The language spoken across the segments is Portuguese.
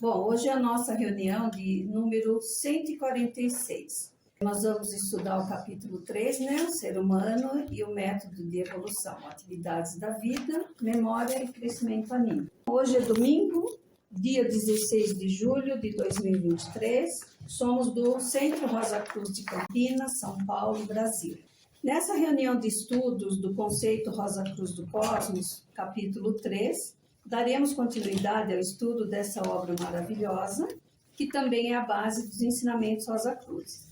Bom, hoje é a nossa reunião de número 146. Nós vamos estudar o capítulo 3, né? O ser humano e o método de evolução, atividades da vida, memória e crescimento anímico. Hoje é domingo, dia 16 de julho de 2023. Somos do Centro Rosa Cruz de Campinas, São Paulo, Brasil. Nessa reunião de estudos do conceito Rosa Cruz do Cosmos, capítulo 3, daremos continuidade ao estudo dessa obra maravilhosa, que também é a base dos ensinamentos Rosa Cruz,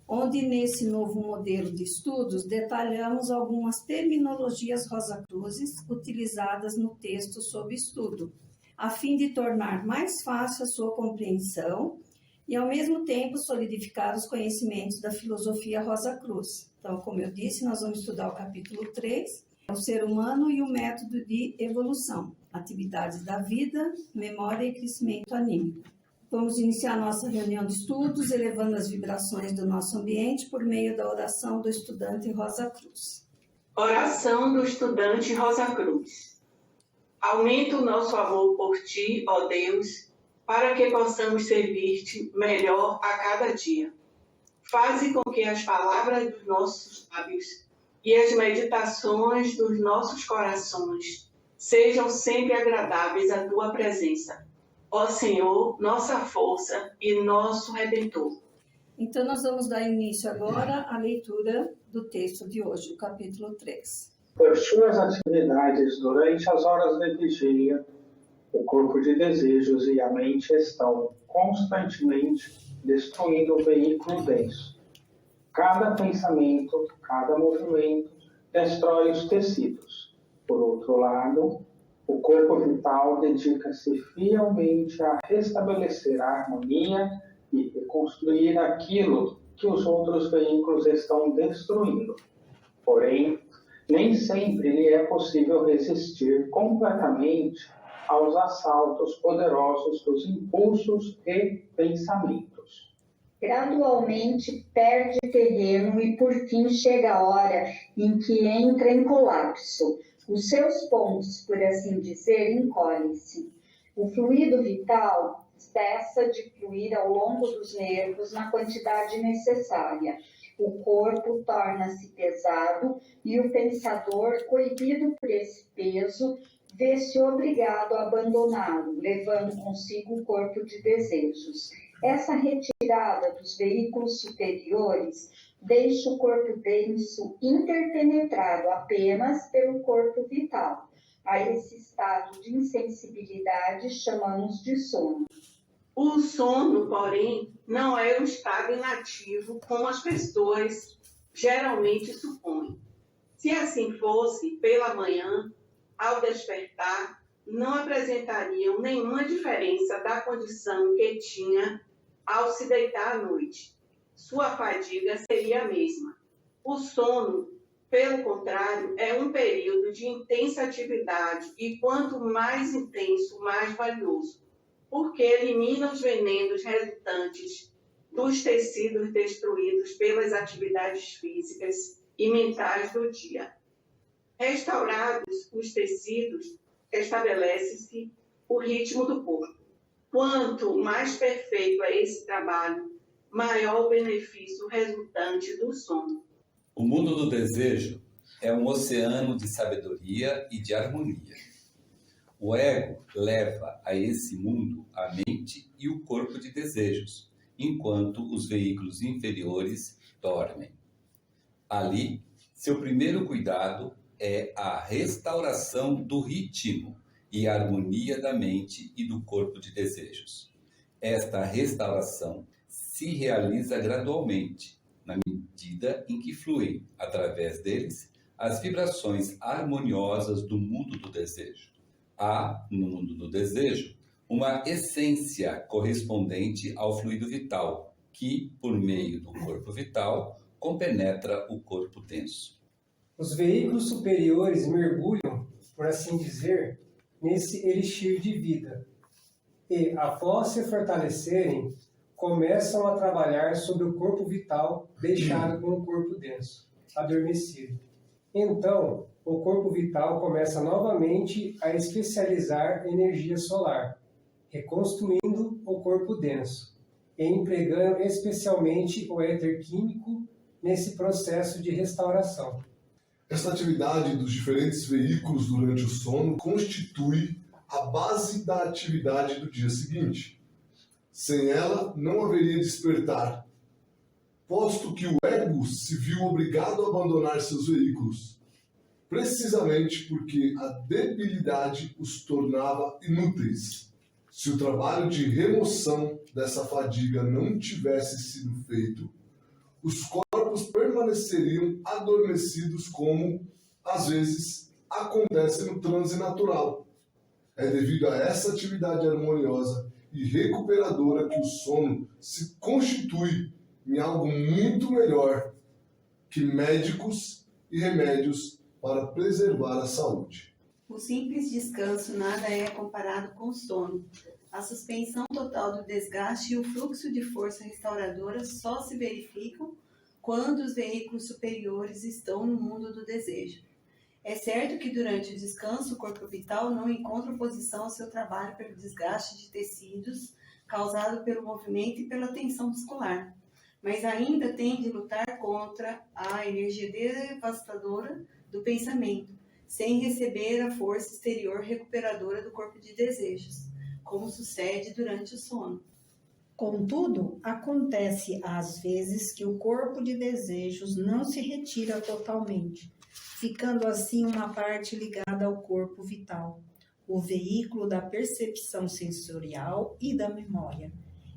onde nesse novo modelo de estudos detalhamos algumas terminologias Rosa Cruzes utilizadas no texto sob estudo, a fim de tornar mais fácil a sua compreensão e, ao mesmo tempo, solidificar os conhecimentos da filosofia Rosa Cruz. Então, como eu disse, nós vamos estudar o capítulo 3, o ser humano e o método de evolução, atividades da vida, memória e crescimento anímico. Vamos iniciar nossa reunião de estudos, elevando as vibrações do nosso ambiente por meio da oração do estudante Rosa Cruz. Oração do estudante Rosa Cruz. Aumenta o nosso amor por Ti, ó Deus, para que possamos servir-te melhor a cada dia. Faze com que as palavras dos nossos lábios e as meditações dos nossos corações sejam sempre agradáveis à Tua presença. Ó Senhor, nossa força e nosso Redentor. Então, nós vamos dar início agora à leitura do texto de hoje, o capítulo 3. Por suas atividades durante as horas de vigília, o corpo de desejos e a mente estão constantemente destruindo o veículo denso. Cada pensamento, cada movimento destrói os tecidos. Por outro lado, o corpo vital dedica-se fielmente a restabelecer a harmonia e reconstruir aquilo que os outros veículos estão destruindo. Porém, nem sempre lhe é possível resistir completamente aos assaltos poderosos dos impulsos e pensamentos. Gradualmente perde terreno e por fim chega a hora em que entra em colapso. Os seus pontos, por assim dizer, encolhem-se. O fluido vital cessa de fluir ao longo dos nervos na quantidade necessária. O corpo torna-se pesado e o pensador, coibido por esse peso, vê-se obrigado a abandoná-lo, levando consigo o corpo de desejos. Essa retirada dos veículos superiores deixa o corpo denso interpenetrado apenas pelo corpo vital. A esse estado de insensibilidade chamamos de sono. O sono, porém, não é um estado inativo como as pessoas geralmente supõem. Se assim fosse, pela manhã, ao despertar, não apresentariam nenhuma diferença da condição que tinha ao se deitar à noite. Sua fadiga seria a mesma. O sono, pelo contrário, é um período de intensa atividade e quanto mais intenso, mais valioso, porque elimina os venenos resultantes dos tecidos destruídos pelas atividades físicas e mentais do dia. Restaurados os tecidos, estabelece-se o ritmo do corpo. Quanto mais perfeito é esse trabalho, maior o benefício resultante do sono. O mundo do desejo é um oceano de sabedoria e de harmonia. O ego leva a esse mundo a mente e o corpo de desejos, enquanto os veículos inferiores dormem. Ali, seu primeiro cuidado é a restauração do ritmo e harmonia da mente e do corpo de desejos. Esta restauração se realiza gradualmente, na medida em que fluem, através deles, as vibrações harmoniosas do mundo do desejo. Há, no mundo do desejo, uma essência correspondente ao fluido vital, que, por meio do corpo vital, compenetra o corpo denso. Os veículos superiores mergulham, por assim dizer, nesse elixir de vida, e, após se fortalecerem, começam a trabalhar sobre o corpo vital deixado com o corpo denso, adormecido. Então, o corpo vital começa novamente a especializar energia solar, reconstruindo o corpo denso e empregando especialmente o éter químico nesse processo de restauração. Esta atividade dos diferentes veículos durante o sono constitui a base da atividade do dia seguinte. Sem ela, não haveria despertar, posto que o ego se viu obrigado a abandonar seus veículos, precisamente porque a debilidade os tornava inúteis. Se o trabalho de remoção dessa fadiga não tivesse sido feito, os corpos permaneceriam adormecidos como, às vezes, acontece no transe natural. É devido a essa atividade harmoniosa e recuperadora que o sono se constitui em algo muito melhor que médicos e remédios para preservar a saúde. O simples descanso nada é comparado com o sono. A suspensão total do desgaste e o fluxo de força restauradora só se verificam quando os veículos superiores estão no mundo do desejo. É certo que durante o descanso o corpo vital não encontra oposição ao seu trabalho pelo desgaste de tecidos causado pelo movimento e pela tensão muscular, mas ainda tem de lutar contra a energia devastadora do pensamento, sem receber a força exterior recuperadora do corpo de desejos, como sucede durante o sono. Contudo, acontece às vezes que o corpo de desejos não se retira totalmente, ficando assim uma parte ligada ao corpo vital, o veículo da percepção sensorial e da memória.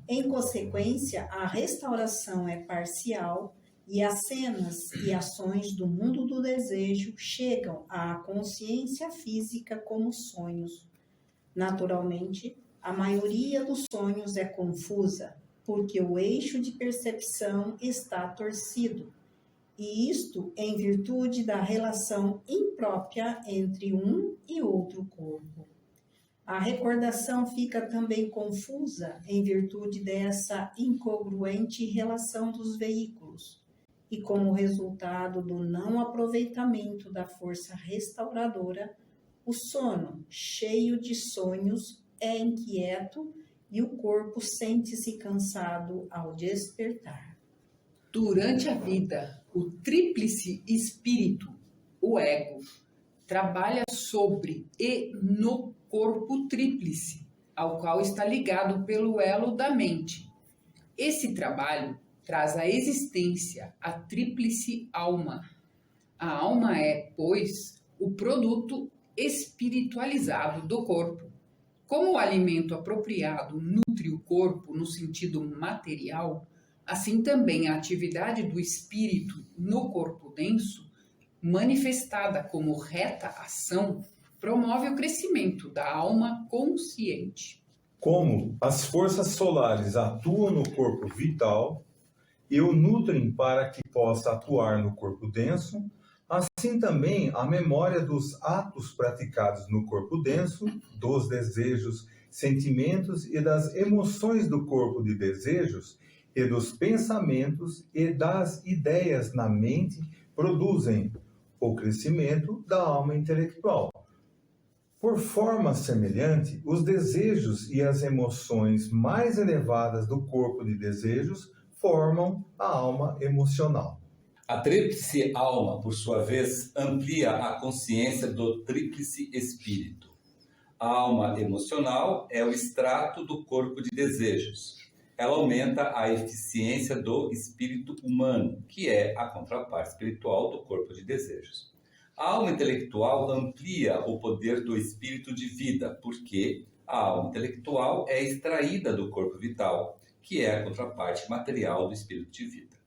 Em consequência, a restauração é parcial e as cenas e ações do mundo do desejo chegam à consciência física como sonhos. Naturalmente, a maioria dos sonhos é confusa, porque o eixo de percepção está torcido, e isto em virtude da relação imprópria entre um e outro corpo. A recordação fica também confusa em virtude dessa incongruente relação dos veículos, e como resultado do não aproveitamento da força restauradora, o sono, cheio de sonhos, é inquieto e o corpo sente-se cansado ao despertar. Durante a vida, o tríplice espírito, o ego, trabalha sobre e no corpo tríplice, ao qual está ligado pelo elo da mente. Esse trabalho traz à existência a tríplice alma. A alma é, pois, o produto espiritualizado do corpo. Como o alimento apropriado nutre o corpo no sentido material, assim também a atividade do espírito no corpo denso, manifestada como reta ação, promove o crescimento da alma consciente. Como as forças solares atuam no corpo vital e o nutrem para que possa atuar no corpo denso, assim também a memória dos atos praticados no corpo denso, dos desejos, sentimentos e das emoções do corpo de desejos e dos pensamentos e das ideias na mente produzem o crescimento da alma intelectual. Por forma semelhante, os desejos e as emoções mais elevadas do corpo de desejos formam a alma emocional. A tríplice alma, por sua vez, amplia a consciência do tríplice espírito. A alma emocional é o extrato do corpo de desejos. Ela aumenta a eficiência do espírito humano, que é a contraparte espiritual do corpo de desejos. A alma intelectual amplia o poder do espírito de vida, porque a alma intelectual é extraída do corpo vital, que é a contraparte material do espírito de vida.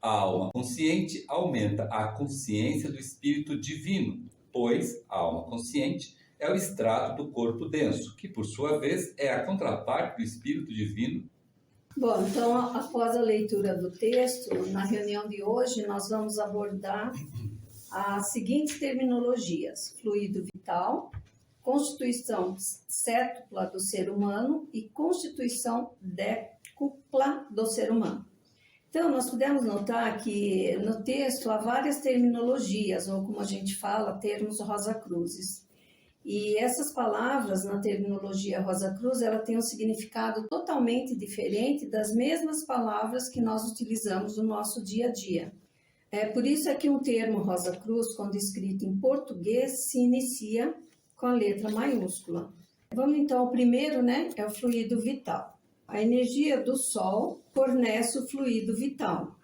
A alma consciente aumenta a consciência do espírito divino, pois a alma consciente é o extrato do corpo denso, que por sua vez é a contraparte do espírito divino. Bom, então, após a leitura do texto, na reunião de hoje, nós vamos abordar as seguintes terminologias: fluido vital, constituição sétupla do ser humano e constituição décupla do ser humano. Então, nós podemos notar que no texto há várias terminologias, ou como a gente fala, termos rosa-cruzes. E essas palavras, na terminologia Rosa Cruz, ela tem um significado totalmente diferente das mesmas palavras que nós utilizamos no nosso dia a dia. Por isso é que um termo Rosa Cruz, quando escrito em português, se inicia com a letra maiúscula. Vamos então ao primeiro, né? É o fluido vital. A energia do Sol fornece o fluido vital.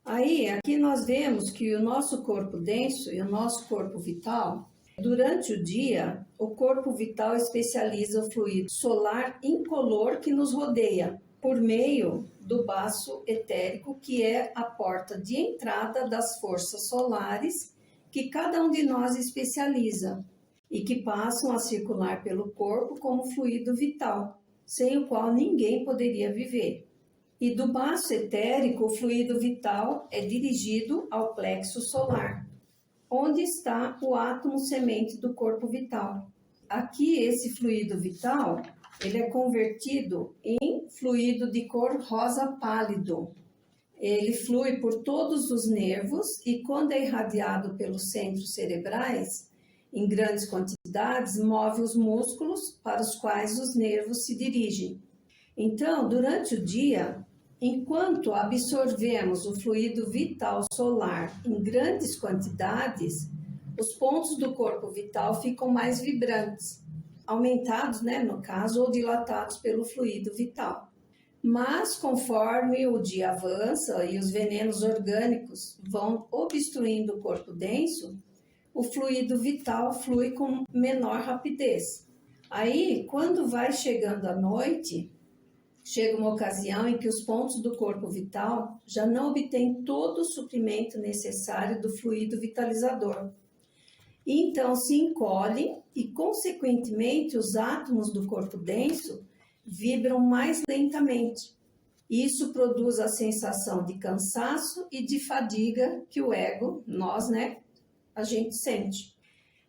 Aí, aqui nós vemos que o nosso corpo denso e o nosso corpo vital, durante o dia, o corpo vital especializa o fluido solar incolor que nos rodeia, por meio do baço etérico, que é a porta de entrada das forças solares que cada um de nós especializa e que passam a circular pelo corpo como fluido vital, sem o qual ninguém poderia viver. E do baço etérico, o fluido vital é dirigido ao plexo solar, onde está o átomo semente do corpo vital. Aqui, esse fluido vital, ele é convertido em fluido de cor rosa pálido. Ele flui por todos os nervos e, quando é irradiado pelos centros cerebrais, em grandes quantidades, move os músculos para os quais os nervos se dirigem. Então, durante o dia, enquanto absorvemos o fluido vital solar em grandes quantidades, os pontos do corpo vital ficam mais vibrantes, aumentados, né, no caso, ou dilatados pelo fluido vital. Mas, conforme o dia avança e os venenos orgânicos vão obstruindo o corpo denso, o fluido vital flui com menor rapidez. Aí, quando vai chegando a noite, chega uma ocasião em que os pontos do corpo vital já não obtêm todo o suprimento necessário do fluido vitalizador. E então se encolhem e, consequentemente, os átomos do corpo denso vibram mais lentamente. Isso produz a sensação de cansaço e de fadiga que o ego, nós, né, a gente sente.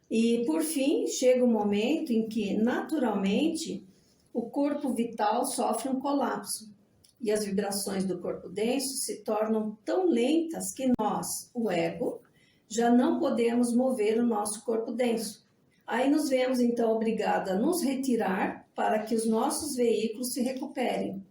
E, por fim, chega um momento em que, naturalmente, o corpo vital sofre um colapso e as vibrações do corpo denso se tornam tão lentas que nós, o ego, já não podemos mover o nosso corpo denso. Aí nos vemos, então, obrigados a nos retirar para que os nossos veículos se recuperem.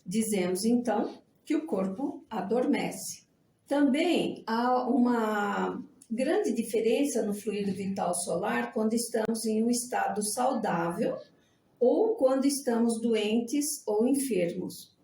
Dizemos, então, que o corpo adormece. Também há uma grande diferença no fluido vital solar quando estamos em um estado saudável ou quando estamos doentes ou enfermos.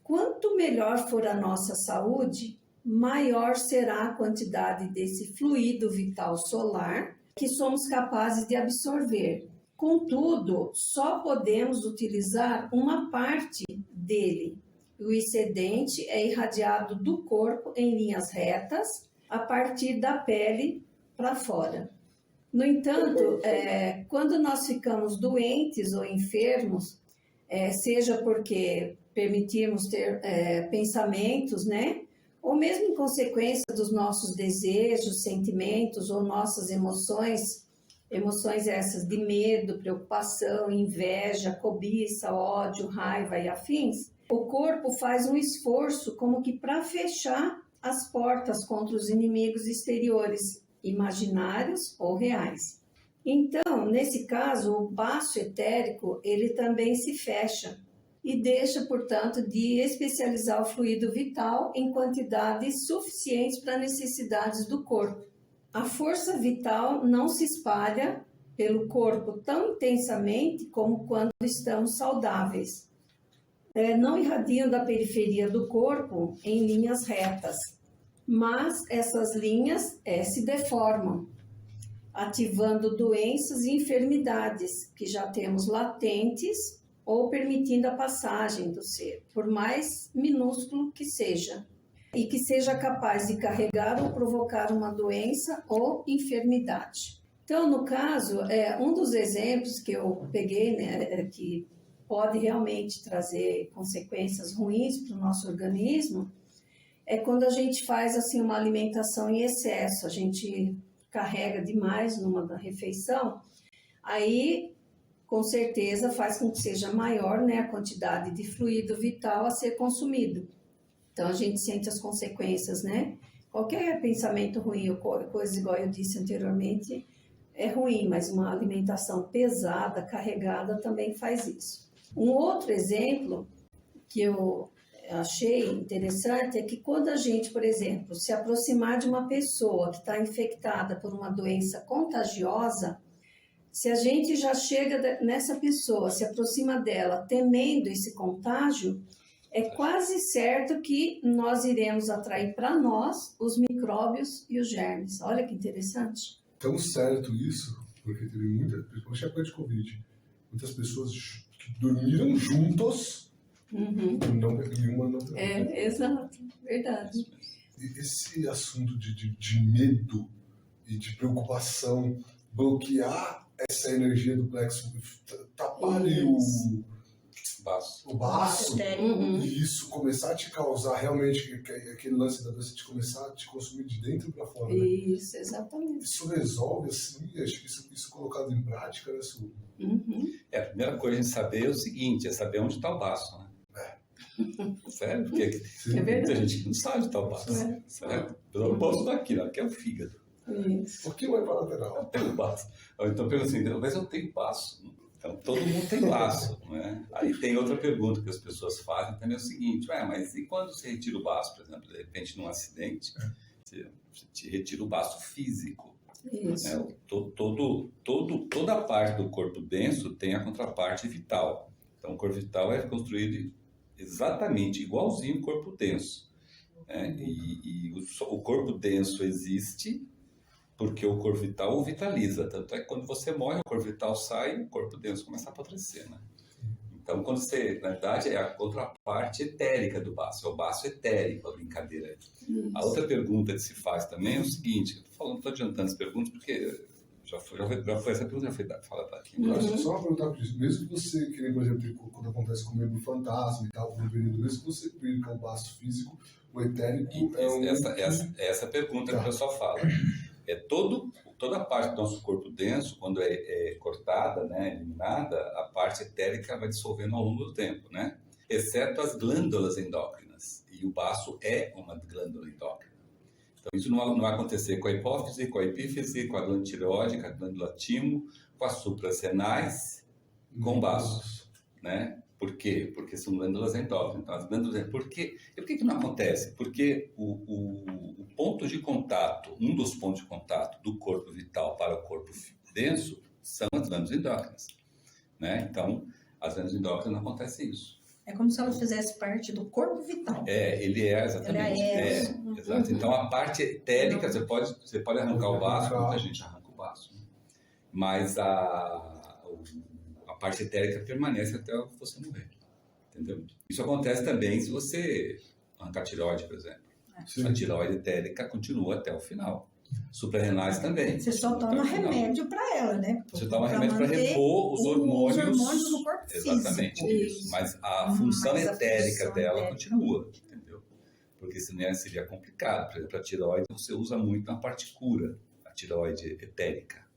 Quanto melhor for a nossa saúde, maior será a quantidade desse fluido vital solar que somos capazes de absorver. Contudo, só podemos utilizar uma parte dele. O excedente é irradiado do corpo em linhas retas a partir da pele para fora. No entanto, quando nós ficamos doentes ou enfermos, seja porque permitimos ter pensamentos, né? Ou mesmo em consequência dos nossos desejos, sentimentos ou nossas emoções essas de medo, preocupação, inveja, cobiça, ódio, raiva e afins, o corpo faz um esforço como que para fechar as portas contra os inimigos exteriores, imaginários ou reais. Então, nesse caso, o baço etérico, ele também se fecha e deixa, portanto, de especializar o fluido vital em quantidades suficientes para necessidades do corpo. A força vital não se espalha pelo corpo tão intensamente como quando estamos saudáveis. Não irradiam da periferia do corpo em linhas retas, mas essas linhas se deformam, ativando doenças e enfermidades que já temos latentes ou permitindo a passagem do ser, por mais minúsculo que seja, e que seja capaz de carregar ou provocar uma doença ou enfermidade. Então, no caso, um dos exemplos que eu peguei, né, que pode realmente trazer consequências ruins para o nosso organismo, é quando a gente faz assim uma alimentação em excesso, a gente carrega demais numa refeição, aí com certeza faz com que seja maior, né, a quantidade de fluido vital a ser consumido. Então a gente sente as consequências, né? Qualquer pensamento ruim ou coisa igual eu disse anteriormente, é ruim, mas uma alimentação pesada, carregada, também faz isso. Um outro exemplo que eu achei interessante é que quando a gente, por exemplo, se aproximar de uma pessoa que está infectada por uma doença contagiosa, se a gente já chega nessa pessoa, se aproxima dela temendo esse contágio, é quase certo que nós iremos atrair para nós os micróbios e os germes. Olha que interessante. Tão certo isso, porque teve principalmente a época de Covid, muitas pessoas que dormiram juntos e uma não. Exato, verdade. Esse assunto de medo e de preocupação, bloquear essa energia do plexo, tapar o baço, e isso começar a te causar realmente aquele lance da doença de começar a te consumir de dentro para fora. Né? Isso, exatamente. Isso resolve, assim, acho que isso colocado em prática, né, Su? A primeira coisa a gente saber é o seguinte, é saber onde está o baço, né? Sério? Porque tem muita gente que não sabe onde está o baço. Certo? Eu não posso daqui, não, aqui é o fígado. Isso. Por que vai para a lateral? Eu tenho baço. Então pergunta assim, mas eu tenho baço. Então todo mundo tem baço, né? Aí tem outra pergunta que as pessoas fazem também é o seguinte, mas e quando você retira o baço, por exemplo, de repente num acidente, você te retira o baço físico. Isso. Né? Toda a parte do corpo denso tem a contraparte vital. Então o corpo vital é construído exatamente igualzinho o corpo denso. Né? E o corpo denso existe porque o corpo vital o vitaliza. Tanto é que quando você morre, o corpo vital sai e o corpo denso começa a apodrecer. Né? Então, quando você, na verdade, é a contraparte etérica do baço, é o baço etérico, a brincadeira. A outra pergunta que se faz também é o seguinte, estou adiantando as perguntas porque já foi essa pergunta, já foi falada aqui. Só uma pergunta por isso, mesmo que você, que nem, por exemplo, quando acontece com o membro fantasma e tal, mesmo que você perca o baço físico, o etérico Essa pergunta que o pessoal fala. Toda a parte do nosso corpo denso, quando é cortada, né, eliminada, a parte etérica vai dissolvendo ao longo do tempo, né? Exceto as glândulas endócrinas. E o baço é uma glândula endócrina. Então, isso não vai acontecer com a hipófise, com a epífise, com a glândula tireoide, com a glândula timo, com as suprasrenais, com o baço, né? Por quê? Porque são glândulas endócrinas. Então, as glândulas... Por que não acontece? Porque o ponto de contato, um dos pontos de contato do corpo vital para o corpo denso são as glândulas endócrinas. Né? Então, as glândulas endócrinas não acontece isso. É como se ela fizesse parte do corpo vital. Ele é, exatamente. Exato. Então, a parte etérica, você pode arrancar o baço, muita gente arranca o baço. Né? Mas a parte etérica permanece até você morrer, entendeu? Isso acontece também se você arrancar a tireoide, por exemplo. A tireoide etérica continua até o final. Suprarrenais também. Você só toma remédio para ela, né? Você toma remédio para repor os hormônios do corpo físico. Exatamente, isso. Mas a função etérica dela continua, entendeu? Porque senão seria complicado. Por exemplo, a tireoide você usa muito na parte cura, a tireoide etérica.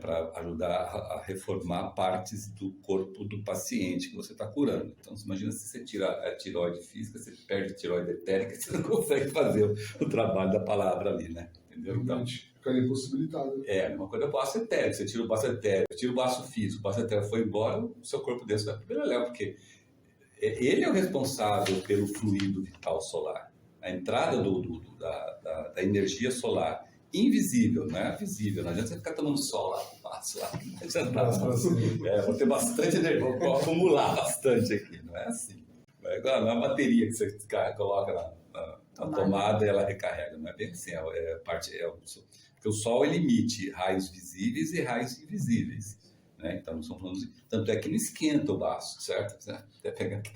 Para ajudar a reformar partes do corpo do paciente que você está curando. Então, você imagina se você tira a tireoide física, você perde a tireoide etérica, você não consegue fazer o trabalho da palavra ali, né? Entendeu? Então, fica impossibilitado. É, a mesma coisa é o baço etérico. Você tira o baço etérico, tira o baço físico, o baço etérico foi embora, o seu corpo dentro vai para o beleléu, porque ele é o responsável pelo fluido vital solar. A entrada da energia solar invisível, não é visível. Não adianta você ficar tomando sol lá, passo lá. Vou ter bastante energia, vou acumular bastante aqui. Não é assim. Não é uma bateria que você coloca na tomada e ela recarrega. Não é bem assim. Porque o sol emite raios visíveis e raios invisíveis. Né? Então, não são falando, tanto é que não esquenta o baço, certo? Tá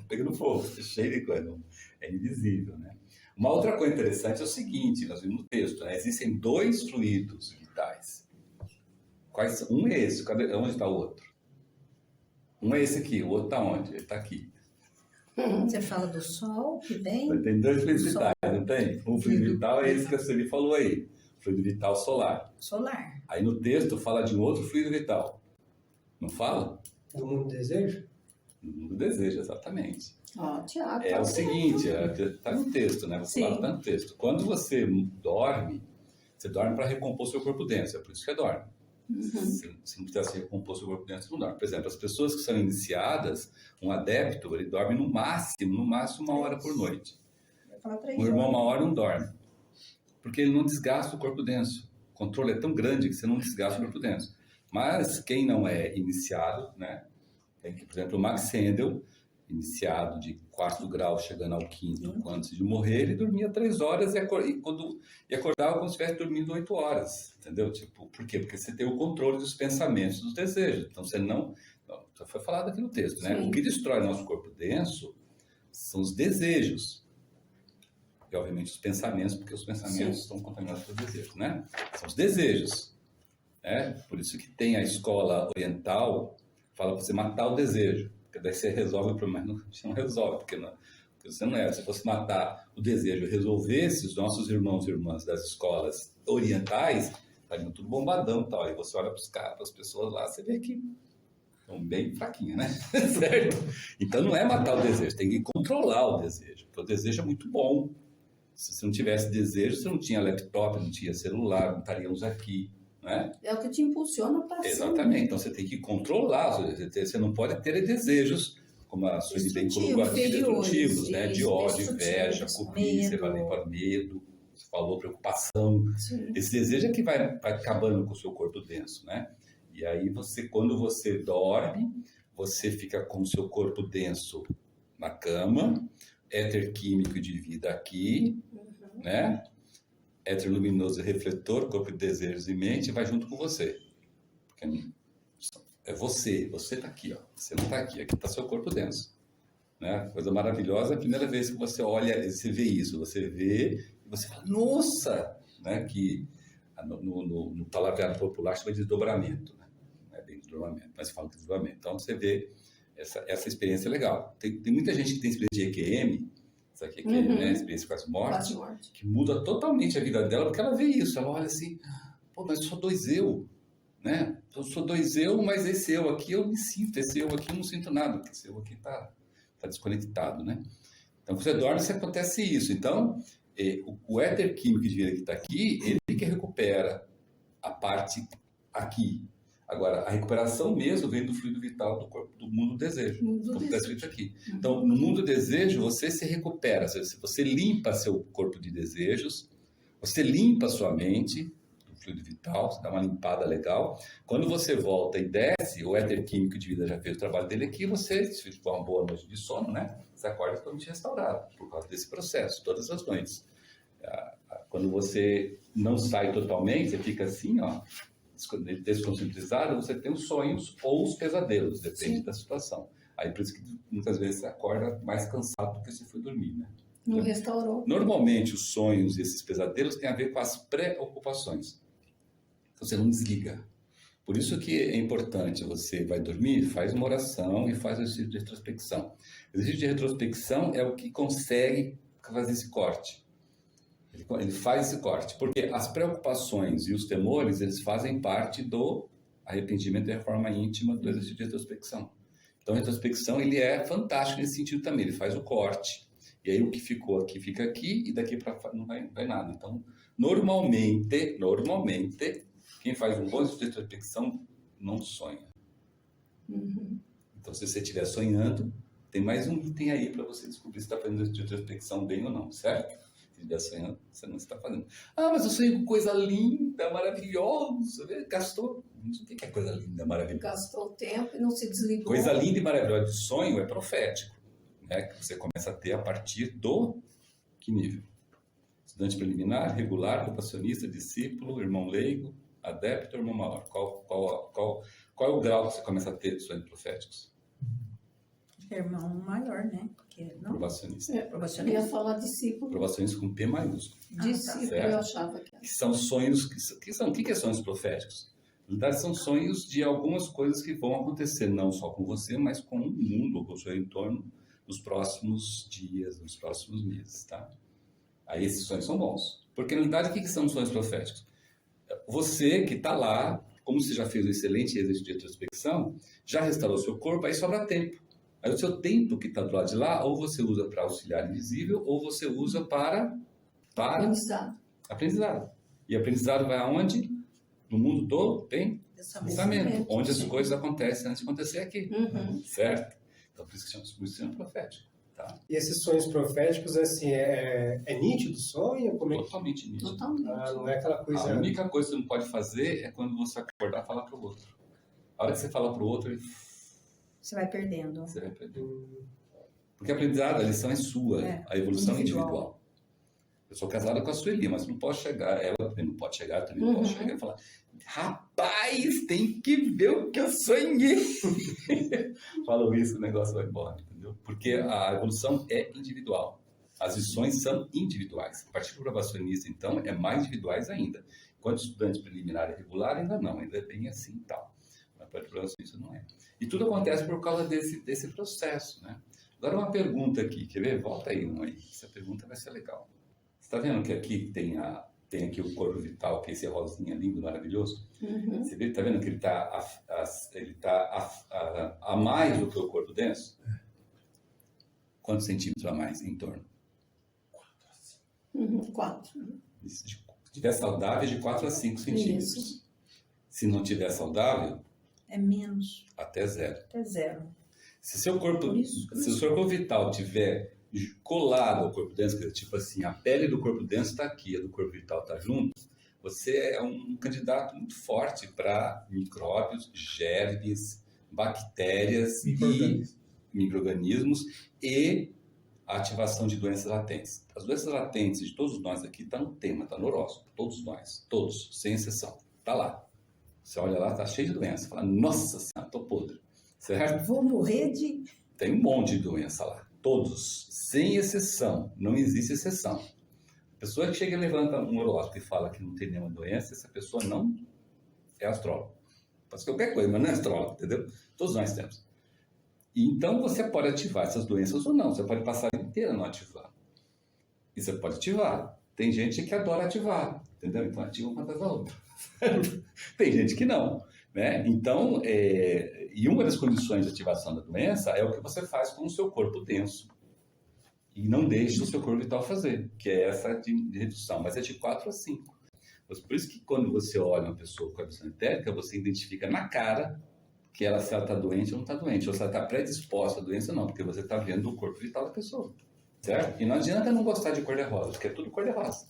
pegando fogo, tá cheio de coisa. É invisível, né? Uma outra coisa interessante é o seguinte, nós vimos no texto, né? Existem 2 fluidos vitais. Quais são? Um é esse, onde está o outro? Um é esse aqui, o outro está onde? Ele está aqui. Você fala do sol que vem? Tem 2 fluidos vitais, não tem? Um fluido vital é esse que a Sueli falou aí, fluido vital solar. Solar. Aí no texto fala de um outro fluido vital. Não fala? Do mundo do desejo? Do mundo do desejo, exatamente. Tiago, é o seguinte, está no texto, né? Você fala, tá no texto. Quando você dorme para recompor seu corpo denso, é por isso que dorme. Se não precisa recompor seu corpo dentro, não dorme. Por exemplo, as pessoas que são iniciadas, um adepto, ele dorme no máximo 1 hora por noite. O irmão maior não dorme, porque ele não desgasta o corpo denso. O controle é tão grande que você não desgasta o corpo denso. Mas quem não é iniciado, né? Tem que, por exemplo, o Max Sendel, iniciado de 4º grau, chegando ao 5º, antes de morrer, ele dormia 3 horas e acordava como se estivesse dormindo 8 horas, entendeu? Tipo, por quê? Porque você tem o controle dos pensamentos, dos desejos. Então, você não... Já foi falado aqui no texto, né? Sim. O que destrói o nosso corpo denso são os desejos. E, obviamente, os pensamentos, porque os pensamentos estão contaminados pelos desejos, né? São os desejos. Né? Por isso que tem a escola oriental, fala para você matar o desejo. Porque daí você resolve o problema, mas não resolve, porque você não é. Se fosse matar o desejo e resolvesse, os nossos irmãos e irmãs das escolas orientais estariam tudo bombadão e tal. Aí você olha para as pessoas lá, você vê que estão bem fraquinhas, né? Certo? Então não é matar o desejo, tem que controlar o desejo. Porque o desejo é muito bom. Se você não tivesse desejo, você não tinha laptop, não tinha celular, não estaríamos aqui. Né? É o que te impulsiona para cima. Exatamente, então você tem que controlar, você não pode ter desejos, como a Sueli bem colocou, destrutivos, né? De ódio, inveja, cobiça, medo, você falou, preocupação. Sim. Esse desejo é que vai acabando com o seu corpo denso, né? E aí quando você dorme, você fica com o seu corpo denso na cama, éter químico de vida aqui, né? Éter luminoso e refletor, corpo de desejos e mente, vai junto com você. Porque é você está aqui, ó. Você não está aqui está seu corpo denso. Né? Coisa maravilhosa, a primeira vez que você olha, você vê isso, você vê e você fala, nossa! Né? Que no palavreado popular chama de desdobramento. Né? Não é bem desdobramento, mas fala de desdobramento. Então você vê essa experiência legal. Tem muita gente que tem experiência de EQM, isso aqui, né? Experiência quase morte, que muda totalmente a vida dela, porque ela vê isso, ela olha assim, pô, mas eu sou 2 eu, né? Eu sou 2 eu, mas esse eu aqui eu me sinto, esse eu aqui eu não sinto nada, porque esse eu aqui tá desconectado, né? Então, quando você dorme, acontece isso. Então, o éter químico de vida que está aqui, ele que recupera a parte aqui. Agora, a recuperação mesmo vem do fluido vital do corpo, do mundo do desejo, como está escrito aqui. Então, no mundo do desejo, você se recupera, você limpa seu corpo de desejos, você limpa sua mente, do fluido vital, você dá uma limpada legal. Quando você volta e desce, o éter químico de vida já fez o trabalho dele aqui, você, se tiver uma boa noite de sono, né, você acorda totalmente restaurado, por causa desse processo, todas as noites. Quando você não sai totalmente, você fica assim, ó, desconcentrado, você tem os sonhos ou os pesadelos, depende da situação. Aí por isso que muitas vezes você acorda mais cansado do que você foi dormir, né? Não restaurou. Normalmente os sonhos e esses pesadelos têm a ver com as preocupações. Então você não desliga. Por isso que é importante, você vai dormir, faz uma oração e faz o exercício de retrospecção. O exercício de retrospecção é o que consegue fazer esse corte. Ele faz esse corte, porque as preocupações e os temores, eles fazem parte do arrependimento e reforma íntima do exercício de retrospecção. Então, a retrospecção, ele é fantástico nesse sentido também, ele faz o corte. E aí, o que ficou aqui, fica aqui, e daqui para não vai nada. Então, normalmente, quem faz um bom exercício de retrospecção não sonha. Então, se você estiver sonhando, tem mais um item aí para você descobrir se está fazendo exercício de retrospecção bem ou não, certo? Sonhando, você não está fazendo. Ah, mas eu sonhei com coisa linda, maravilhosa. Gastou. O que é coisa linda, maravilhosa? Gastou tempo e não se desligou. Coisa linda e maravilhosa de sonho é profético, né? Que você começa a ter a partir do que nível? Estudante preliminar, regular, vocacionista, discípulo, irmão leigo, adepto, irmão maior. Qual é o grau que você começa a ter de sonhos proféticos? Irmão maior, né? Porque, não? Provacionista. Eu ia falar discípulo. Provacionista com P maiúsculo. Discípulo, certo? eu achava que era. Que são sonhos, o que é sonhos proféticos? Na verdade, são sonhos de algumas coisas que vão acontecer, não só com você, mas com o mundo, ou com o seu entorno, nos próximos dias, nos próximos meses, tá? Aí esses sonhos são bons. Porque, na verdade, o que são sonhos proféticos? Você que está lá, como você já fez um excelente exercício de retrospecção, já restaurou seu corpo, aí sobra tempo. Aí o seu tempo que está do lado de lá, ou você usa para auxiliar invisível, ou você usa para Aprendizado. aprendizado. E aprendizado vai aonde? No mundo todo tem pensamento, Pensamento, onde as sim. coisas acontecem antes de acontecer aqui, Uhum. certo? Então, por isso que chama-se sonho profético, tá? E esses sonhos proféticos, assim, é nítido o sonho? Como é que... Totalmente nítido. Totalmente. Não é aquela coisa... A única coisa que você não pode fazer é quando você acordar falar para o outro. A hora que você fala para o outro, Você vai perdendo. você vai perder. Porque a aprendizado, a lição é sua, a evolução é individual. Eu sou casada com a Sueli, mas não posso chegar, ela também não pode chegar, eu também não posso chegar e falar, rapaz, tem que ver o que eu sonhei. Falou isso, o negócio vai embora, entendeu? Porque a evolução é individual. As lições são individuais. A partir do provacionista, então, é mais individuais ainda. Quando estudante preliminar e regular, ainda não, ainda é bem assim e tal. Mas para o provacionista não é. E tudo acontece por causa desse processo, né? Agora uma pergunta aqui, quer ver? Volta aí uma aí. Essa pergunta vai ser legal. Você está vendo que aqui tem aqui o corpo vital, que é esse rosinha lindo, maravilhoso? Uhum. Você está vendo que ele está a mais do que o corpo denso? Quantos centímetros a mais em torno? 4. Se estiver saudável, de 4 a 5 centímetros. Isso. Se não estiver saudável, É menos, até 0. até 0. Se seu corpo, Por isso. se o seu corpo vital tiver colado ao corpo denso, que é tipo assim, a pele do corpo denso está aqui, a do corpo vital está junto, você é um candidato muito forte para micróbios, germes, bactérias e micro-organismos e a ativação de doenças latentes. As doenças latentes de todos nós aqui estão no tema, está no horóscopo, todos nós, todos, sem exceção, está lá. Você olha lá, está cheio de doenças, fala, nossa senhora, estou podre, certo? Vou morrer de... Tem um monte de doença lá, todos, sem exceção, não existe exceção. A pessoa que chega e levanta um horóscopo e fala que não tem nenhuma doença, essa pessoa não é astrólogo. Pode ser qualquer coisa, mas não é astrólogo, entendeu? Todos nós temos. E então você pode ativar essas doenças ou não, você pode passar a vida inteira não ativando. E você pode ativar. Tem gente que adora ativar, entendeu? Então ativa uma atrás da outra. Tem gente que não, né? Então, e uma das condições de ativação da doença é o que você faz com o seu corpo denso. E não deixe o seu corpo vital fazer, que é essa de redução, mas é de 4 a 5. Por isso que quando você olha uma pessoa com a visão etérica, você identifica na cara que ela, se ela está doente ou não está doente, ou se ela está predisposta à doença ou não, porque você está vendo o corpo vital da pessoa, certo? E não adianta não gostar de cor-de-rosa, porque é tudo cor-de-rosa.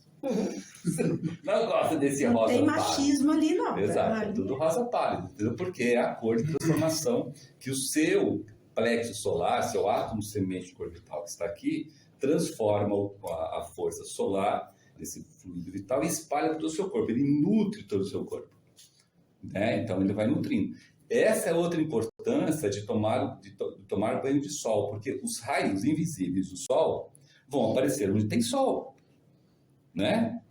Não gosta desse Não rosa tem pálido. machismo ali, não. Exato, é tudo rosa pálido, entendeu? Porque é a cor de transformação que o seu plexo solar, seu átomo semente de cor vital que está aqui, transforma a força solar desse fluido vital e espalha por todo o seu corpo, ele nutre todo o seu corpo, né? Então ele vai nutrindo. Essa é outra importância de tomar banho de sol, porque os raios invisíveis do sol vão aparecer onde tem sol, né?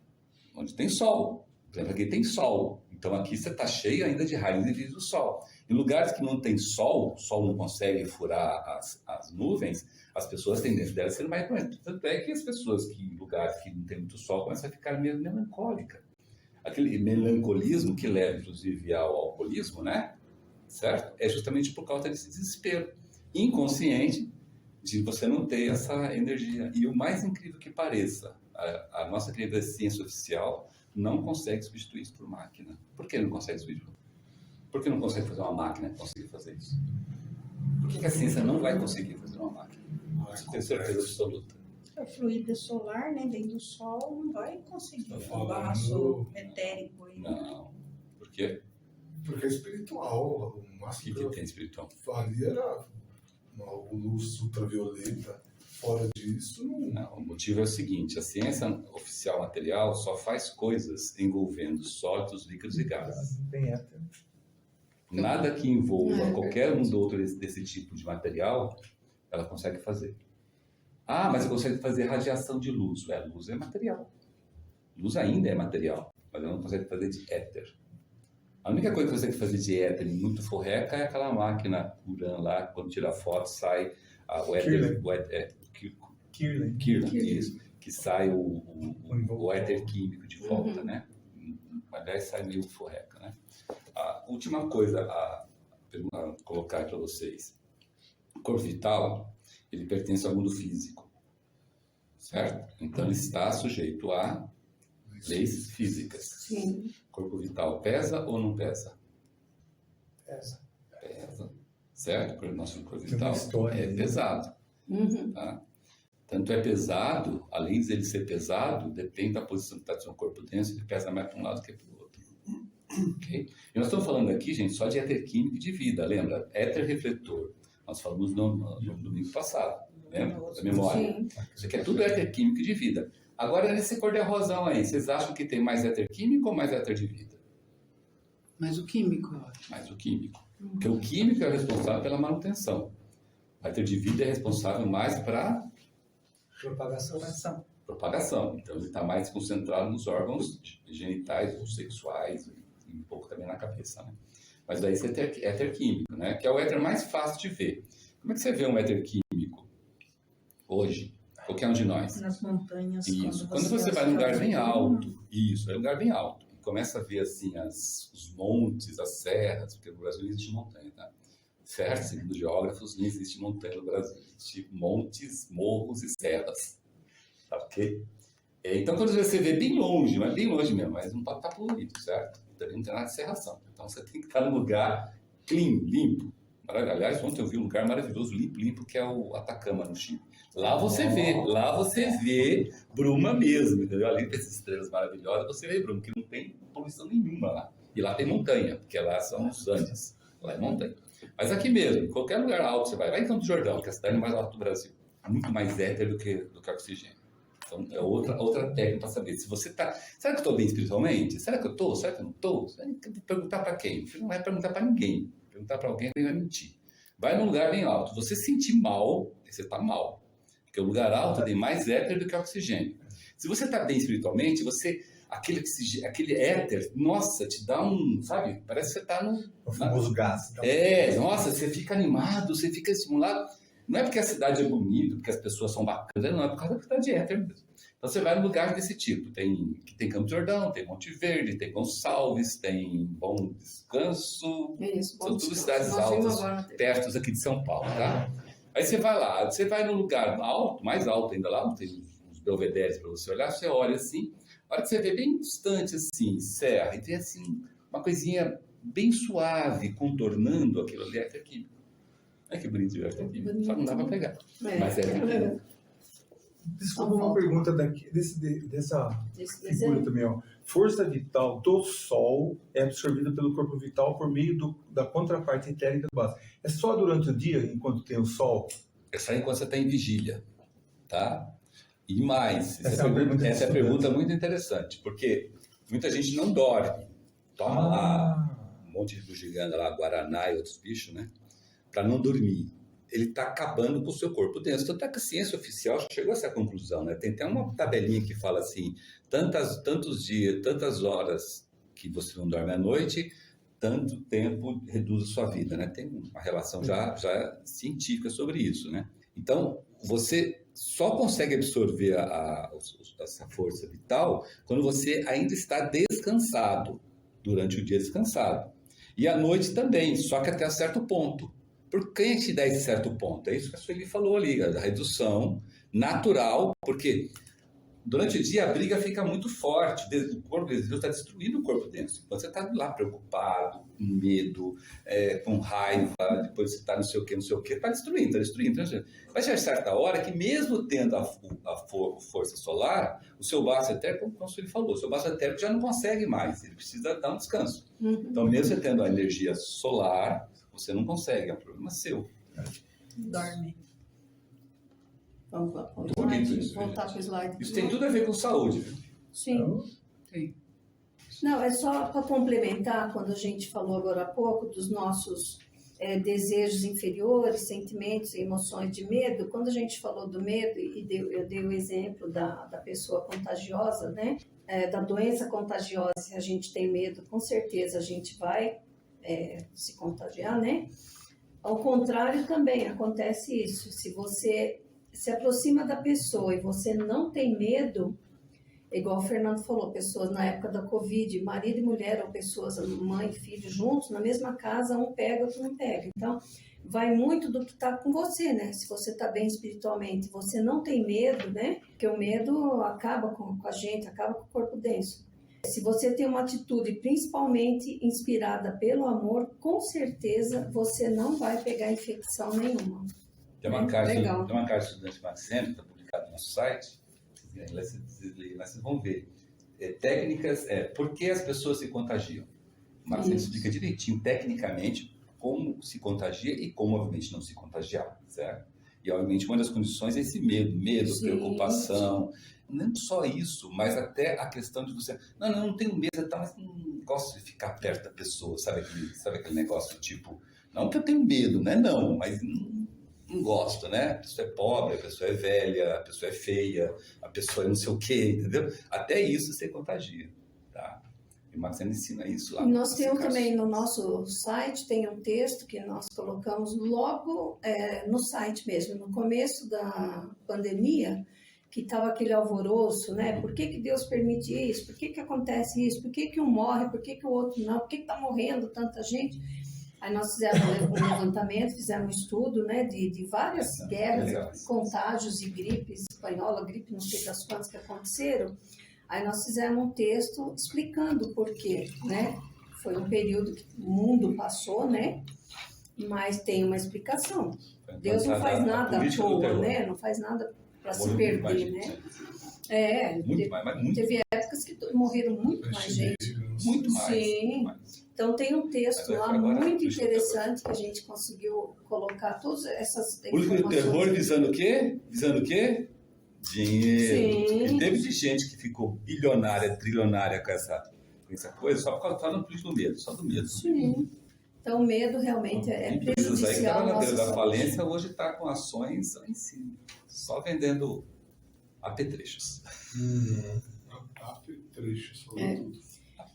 Onde tem sol. Por exemplo, aqui tem sol. Então aqui você está cheio ainda de raios invisíveis do sol. Em lugares que não tem sol, o sol não consegue furar as nuvens, as pessoas têm tendência delas a ser mais doentes. Tanto é que as pessoas que em lugares que não tem muito sol começam a ficar meio melancólicas. Aquele melancolismo que leva, inclusive, ao alcoolismo, né? Certo? É justamente por causa desse desespero inconsciente de você não ter essa energia. E o mais incrível que pareça, a nossa querida ciência oficial não consegue substituir isso por máquina. Por que não consegue substituir? Por que não consegue fazer uma máquina que consiga fazer isso? Por que a ciência não vai conseguir fazer uma máquina? Você tem certeza absoluta. O fluido solar, né, vem do sol, não vai conseguir. Tá Um falando- barraço etérico aí. Não. Por quê? Porque é espiritual. O O máximo que que tem espiritual? eu faria era uma luz ultravioleta. Fora disso, não. Não, o motivo é o seguinte, a ciência oficial material só faz coisas envolvendo sólidos, líquidos e gases. Tem éter. Nada que envolva qualquer um do outro desse tipo de material, ela consegue fazer. Ah, mas ela consegue fazer radiação de luz. Luz é material. Luz ainda é material, mas ela não consegue fazer de éter. A única coisa que você consegue fazer de éter e muito forreca é aquela máquina Uran lá, quando tira a foto, sai o éter, Kirlian, isso, que sai o éter químico de volta, né? Aliás, sai meio forreca, né? A última coisa a colocar para vocês. O corpo vital, ele pertence ao mundo físico, certo? Então, ele está sujeito a leis físicas. Sim. Corpo vital pesa ou não pesa? Essa. Pesa, certo? Porque o nosso corpo Tem uma vital história, é né? pesado. Tá? Tanto é pesado, além de ele ser pesado, depende da posição que está do seu corpo denso, ele pesa mais para um lado que para o outro. Okay? E nós estamos falando aqui, gente, só de éter químico e de vida, lembra? Éter refletor. Nós falamos no domingo passado, lembra? Da memória. Sim. Isso aqui é tudo éter químico e de vida. Agora, nesse cor-de-rosão aí, vocês acham que tem mais éter químico ou mais éter de vida? Mas o químico, eu acho. Mais o químico. Porque o químico é o responsável pela manutenção. O éter de vida é responsável mais para Propagação. propagação. Então, ele está mais concentrado nos órgãos genitais ou sexuais e um pouco também na cabeça, né? Mas daí esse é éter químico, né? Que é o éter mais fácil de ver. Como é que você vê um éter químico hoje? Qualquer um de nós. Nas montanhas. Isso. Quando você vai num lugar bem alto, isso, é um lugar bem alto, e começa a ver assim os montes, as serras, porque no Brasil não existe montanha, tá? Certo? Segundo geógrafos, não existe montanha no Brasil. Existem montes, morros e serras. Tá ok? Então, quando você vê bem longe, mas bem longe mesmo, mas não pode estar poluído, certo? Também não tem nada de serração. Então, você tem que estar num lugar clean, limpo. Aliás, ontem eu vi um lugar maravilhoso, limpo, que é o Atacama, no Chile. Lá você vê bruma mesmo, entendeu? Ali tem essas estrelas maravilhosas, você vê bruma, que não tem poluição nenhuma lá. E lá tem montanha, porque lá são os Andes, lá é montanha. Mas aqui mesmo, em qualquer lugar alto você vai em Campos do Jordão, que é a cidade mais alta do Brasil, muito mais éter do que oxigênio. Então, é outra técnica para saber se você está... Será que eu estou bem espiritualmente? Será que eu estou? Será que eu não estou? Perguntar para quem? Você não vai perguntar para ninguém. Perguntar para alguém, alguém vai mentir. Vai num lugar bem alto. Você se sentir mal, você está mal. Porque o lugar alto tem mais éter do que oxigênio. Se você está bem espiritualmente, aquele éter, nossa, te dá sabe? Parece que você está no... O famoso gás. Nossa, você fica animado, você fica estimulado. Não é porque a cidade é bonita, porque as pessoas são bacanas, não, é por causa da cidade de éter mesmo. Então você vai num lugar desse tipo. Tem Campos do Jordão, tem Monte Verde, tem Gonçalves, tem Bom Descanso. Isso, Bom São tudo Descanso. cidades Nós vimos altas, agora na TV. perto aqui de São Paulo, tá? Aí você vai lá, você vai num lugar alto, mais alto ainda lá, tem uns belvederes para você olhar, você olha assim, a hora que você vê bem distante assim, serra, e tem assim, uma coisinha bem suave, contornando aquilo ali, é éter químico. Olha que bonito o éter químico, só não dá para pegar. Mas é éter químico. Desculpa uma pergunta dessa Desse figura desenho. também, ó. Força vital do Sol é absorvida pelo corpo vital por meio da contraparte etérica do base. É só durante o dia, enquanto tem o Sol? É só enquanto você está em vigília, tá? E mais, Essa é uma pergunta muito interessante, porque muita gente não dorme. Toma lá um monte de bugiganga lá, guaraná e outros bichos, né? Para não dormir. Ele está acabando com o seu corpo dentro. Tanto é que a ciência oficial chegou a essa conclusão, né? Tem até uma tabelinha que fala assim, tantos dias, tantas horas que você não dorme à noite, tanto tempo reduz a sua vida, né? Tem uma relação já científica sobre isso, né? Então, você só consegue absorver essa força vital quando você ainda está descansado, durante o dia descansado. E à noite também, só que até certo ponto. Por que a gente dá esse certo ponto? É isso que a Sueli falou ali, a redução natural, porque durante o dia a briga fica muito forte, o corpo de Deus está destruindo o corpo dentro. Você está lá preocupado, com medo, com raiva, depois você está não sei o que, está destruindo. Vai chegar certa hora que mesmo tendo a força solar, o seu vaso etérico, como a Sueli falou, o seu vaso etérico já não consegue mais, ele precisa dar um descanso. Então mesmo você tendo a energia solar, você não consegue, é um problema seu. Dorme. Vamos lá, Bonito isso, voltar para o slide. Isso tem tudo a ver com saúde, viu? Sim. Sim. Não, é só para complementar, quando a gente falou agora há pouco dos nossos desejos inferiores, sentimentos e emoções de medo, quando a gente falou do medo, e eu dei o exemplo da pessoa contagiosa, né? Da doença contagiosa, se a gente tem medo, com certeza a gente vai se contagiar, né? Ao contrário também acontece isso, se você se aproxima da pessoa e você não tem medo, igual o Fernando falou, pessoas na época da Covid, marido e mulher, ou pessoas, mãe e filho juntos, na mesma casa, um pega, outro não pega. Então, vai muito do que está com você, né? Se você está bem espiritualmente, você não tem medo, né? Porque o medo acaba com a gente, acaba com o corpo denso. Se você tem uma atitude principalmente inspirada pelo amor, com certeza você não vai pegar infecção nenhuma. Tem uma carta do estudante Maxime, que está publicada no nosso site, lá vocês vão ver. Técnicas, por que as pessoas se contagiam? O Maxime explica direitinho, tecnicamente, como se contagia e como, obviamente, não se contagiar, certo? E, obviamente, uma das condições é esse medo, Sim. preocupação. Não só isso, mas até a questão de você... Não tenho medo, mas não gosto de ficar perto da pessoa, sabe aquele negócio tipo... Não que eu tenho medo, né? Não, mas não gosto, né? A pessoa é pobre, a pessoa é velha, a pessoa é feia, a pessoa é não sei o quê, entendeu? Até isso você contagia, tá? E o Maxime ensina isso lá. Nós temos também no nosso site, tem um texto que nós colocamos logo no site mesmo, no começo da pandemia, que estava aquele alvoroço, né? Por que Deus permite isso? Por que acontece isso? Por que um morre? Por que o outro não? Por que está morrendo tanta gente? Aí nós fizemos um levantamento, fizemos um estudo, né, de várias guerras, contágios e gripe espanhola, gripe não sei das quantas que aconteceram. Aí nós fizemos um texto explicando o porquê, né? Foi um período que o mundo passou, né? Mas tem uma explicação. Deus não faz nada à toa, né? Não faz nada para se perder, né? Teve épocas que morreram muito mais gente. Muito mais. Sim. Então tem um texto lá muito interessante que a gente conseguiu colocar todas essas informações. O terror visando o quê? Visando o quê? Dinheiro. Sim. E teve de gente que ficou bilionária, trilionária com essa coisa, só por causa do medo, só do medo. Sim. Então o medo realmente é prejudicial. Aí que estava na beira da falência, hoje está com ações lá em cima, só vendendo apetrechos. Apetrechos,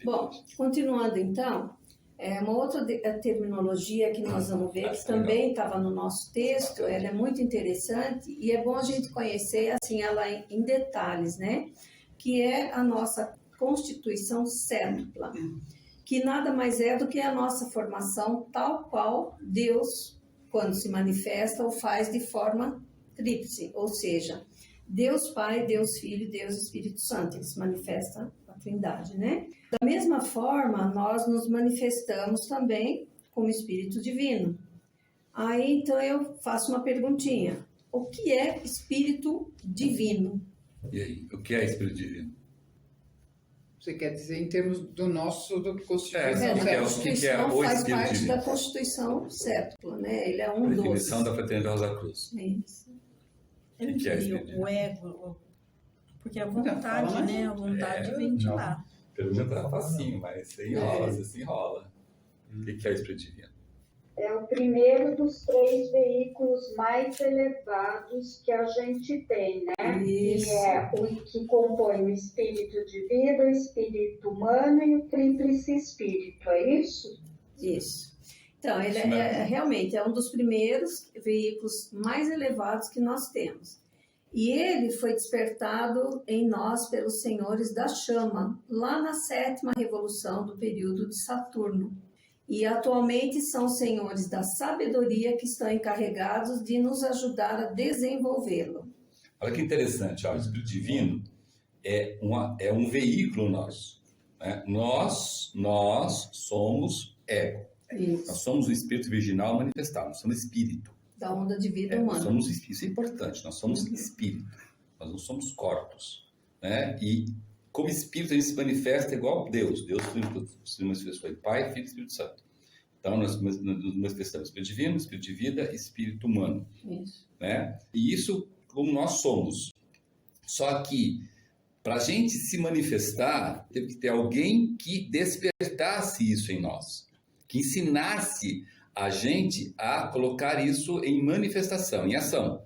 Bom, continuando então, uma outra terminologia que nós vamos ver, que também estava no nosso texto, ela é muito interessante e é bom a gente conhecer assim ela em detalhes, né? Que é a nossa Constituição Séptupla, que nada mais é do que a nossa formação tal qual Deus, quando se manifesta, o faz de forma tríplice, ou seja, Deus Pai, Deus Filho, Deus Espírito Santo, ele se manifesta a Trindade, né? Da mesma forma, nós nos manifestamos também como Espírito Divino. Aí, então, eu faço uma perguntinha. O que é Espírito Divino? E aí, o que é Espírito Divino? Você quer dizer em termos do Constituição? A Constituição faz parte da Constituição Séptupla, né? Ele é um dos... Definição da Fraternidade Rosa Cruz. Isso. Eu não queria o ego, porque a vontade, né? A vontade vem de lá. Pergunta facinho, mas você enrola, você se enrola. O que é o Espírito Divino? É o primeiro dos 3 veículos mais elevados que a gente tem, né? Isso. Que é o que compõe o espírito de vida, o espírito humano e o tríplice espírito, é isso? Isso. Então, ele realmente é um dos primeiros veículos mais elevados que nós temos. E ele foi despertado em nós pelos senhores da chama, lá na 7ª revolução do período de Saturno. E atualmente são senhores da sabedoria que estão encarregados de nos ajudar a desenvolvê-lo. Olha que interessante, o Espírito Divino é um veículo nosso, né? Nós somos ego. Isso. Nós somos o espírito virginal manifestado, nós somos espírito. Da onda de vida humana. Isso é importante, nós somos espírito, nós não somos corpos, né? E como espírito a gente se manifesta igual Deus se manifestou em Pai, Filho e Espírito Santo. Então nós manifestamos espírito divino, espírito de vida e espírito humano. Isso. Né? E isso como nós somos. Só que para a gente se manifestar, teve que ter alguém que despertasse isso em nós, que ensinasse a gente a colocar isso em manifestação, em ação,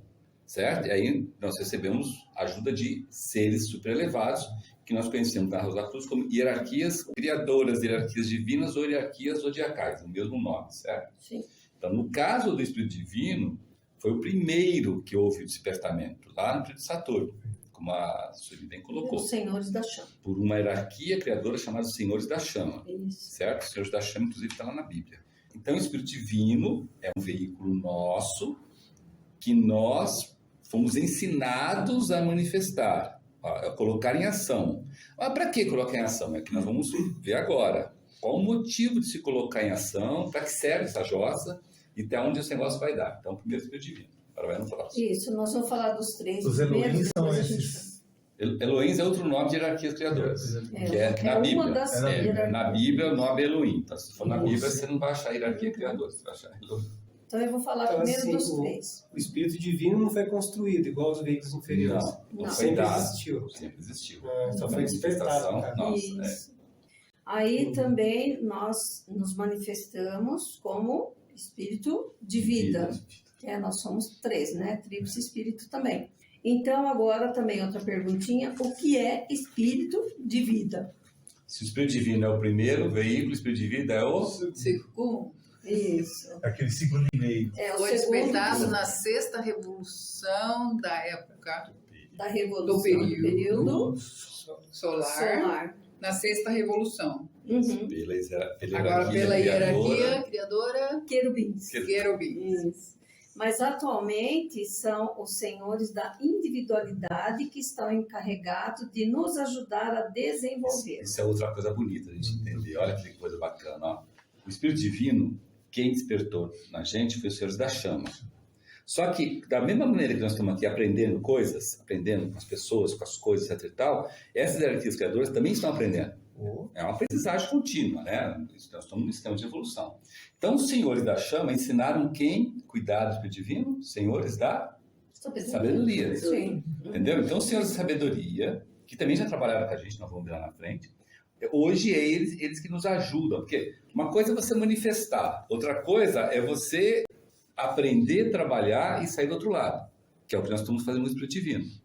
certo? E aí nós recebemos a ajuda de seres superelevados, que nós conhecemos na Rosa Cruz como hierarquias criadoras, hierarquias divinas ou hierarquias zodiacais, o mesmo nome, certo? Sim. Então, no caso do Espírito Divino, foi o primeiro que houve o despertamento, lá no período de Saturno, como a Sueli bem colocou. Os senhores da chama. Por uma hierarquia criadora chamada Senhores da Chama. Isso. Certo? Os Senhores da Chama, inclusive, está lá na Bíblia. Então, o Espírito Divino é um veículo nosso que nós fomos ensinados a manifestar. Colocar em ação. Mas para que colocar em ação? É que nós vamos ver agora. Qual o motivo de se colocar em ação? Para que serve essa jossa? E até onde esse negócio vai dar? Então, primeiro Espírito Divino. Agora vai no próximo. Isso, nós vamos falar dos três. Os primeiros, Elohim são depois a gente- esses. Elohim é outro nome de hierarquias criadoras. que é na uma Bíblia. das na hierarquias. Na Bíblia, o nome é Elohim. Então, se for na Isso. Bíblia, você não vai achar hierarquia criadora. Você vai achar Elohim. Então eu vou falar Então, primeiro assim, dos três. O espírito divino não foi construído igual os veículos inferiores. Não, Não. foi Sempre dado. existiu. Sempre existiu. Só foi despertado. Manifestação, Cara. nossa, Isso. Aí Uhum. também nós nos manifestamos como espírito de vida. Nós somos três, né? Tríplice espírito também. Então, agora também outra perguntinha. O que é espírito de vida? Se o Espírito Divino é o primeiro veículo, o Espírito de vida é o... Segundo, Isso. Aquele segundo e meio. É o foi segundo despertado na sexta revolução da época da revolução. do período solar, solar. na sexta revolução. Uhum. Pela Agora, pela criadora. hierarquia criadora, Querubins. querubins. Isso. Mas atualmente são os senhores da individualidade que estão encarregados de nos ajudar a desenvolver. Isso é outra coisa bonita a gente entender. Olha que coisa bacana. Ó. O Espírito Divino, quem despertou na gente foi os senhores da chama. Só que, da mesma maneira que nós estamos aqui aprendendo coisas, aprendendo com as pessoas, com as coisas, etc e tal, essas hierarquias criadoras também estão aprendendo. É uma aprendizagem contínua, né? Nós estamos num sistema de evolução. Então, os senhores da chama ensinaram quem cuidar do Espírito Divino? Senhores da sabedoria. Sim. Entendeu? Então, os senhores da sabedoria, que também já trabalharam com a gente, nós vamos ver lá na frente, hoje é eles que nos ajudam. Porque uma coisa é você manifestar, outra coisa é você aprender, trabalhar e sair do outro lado, que é o que nós estamos fazendo no Espírito Divino.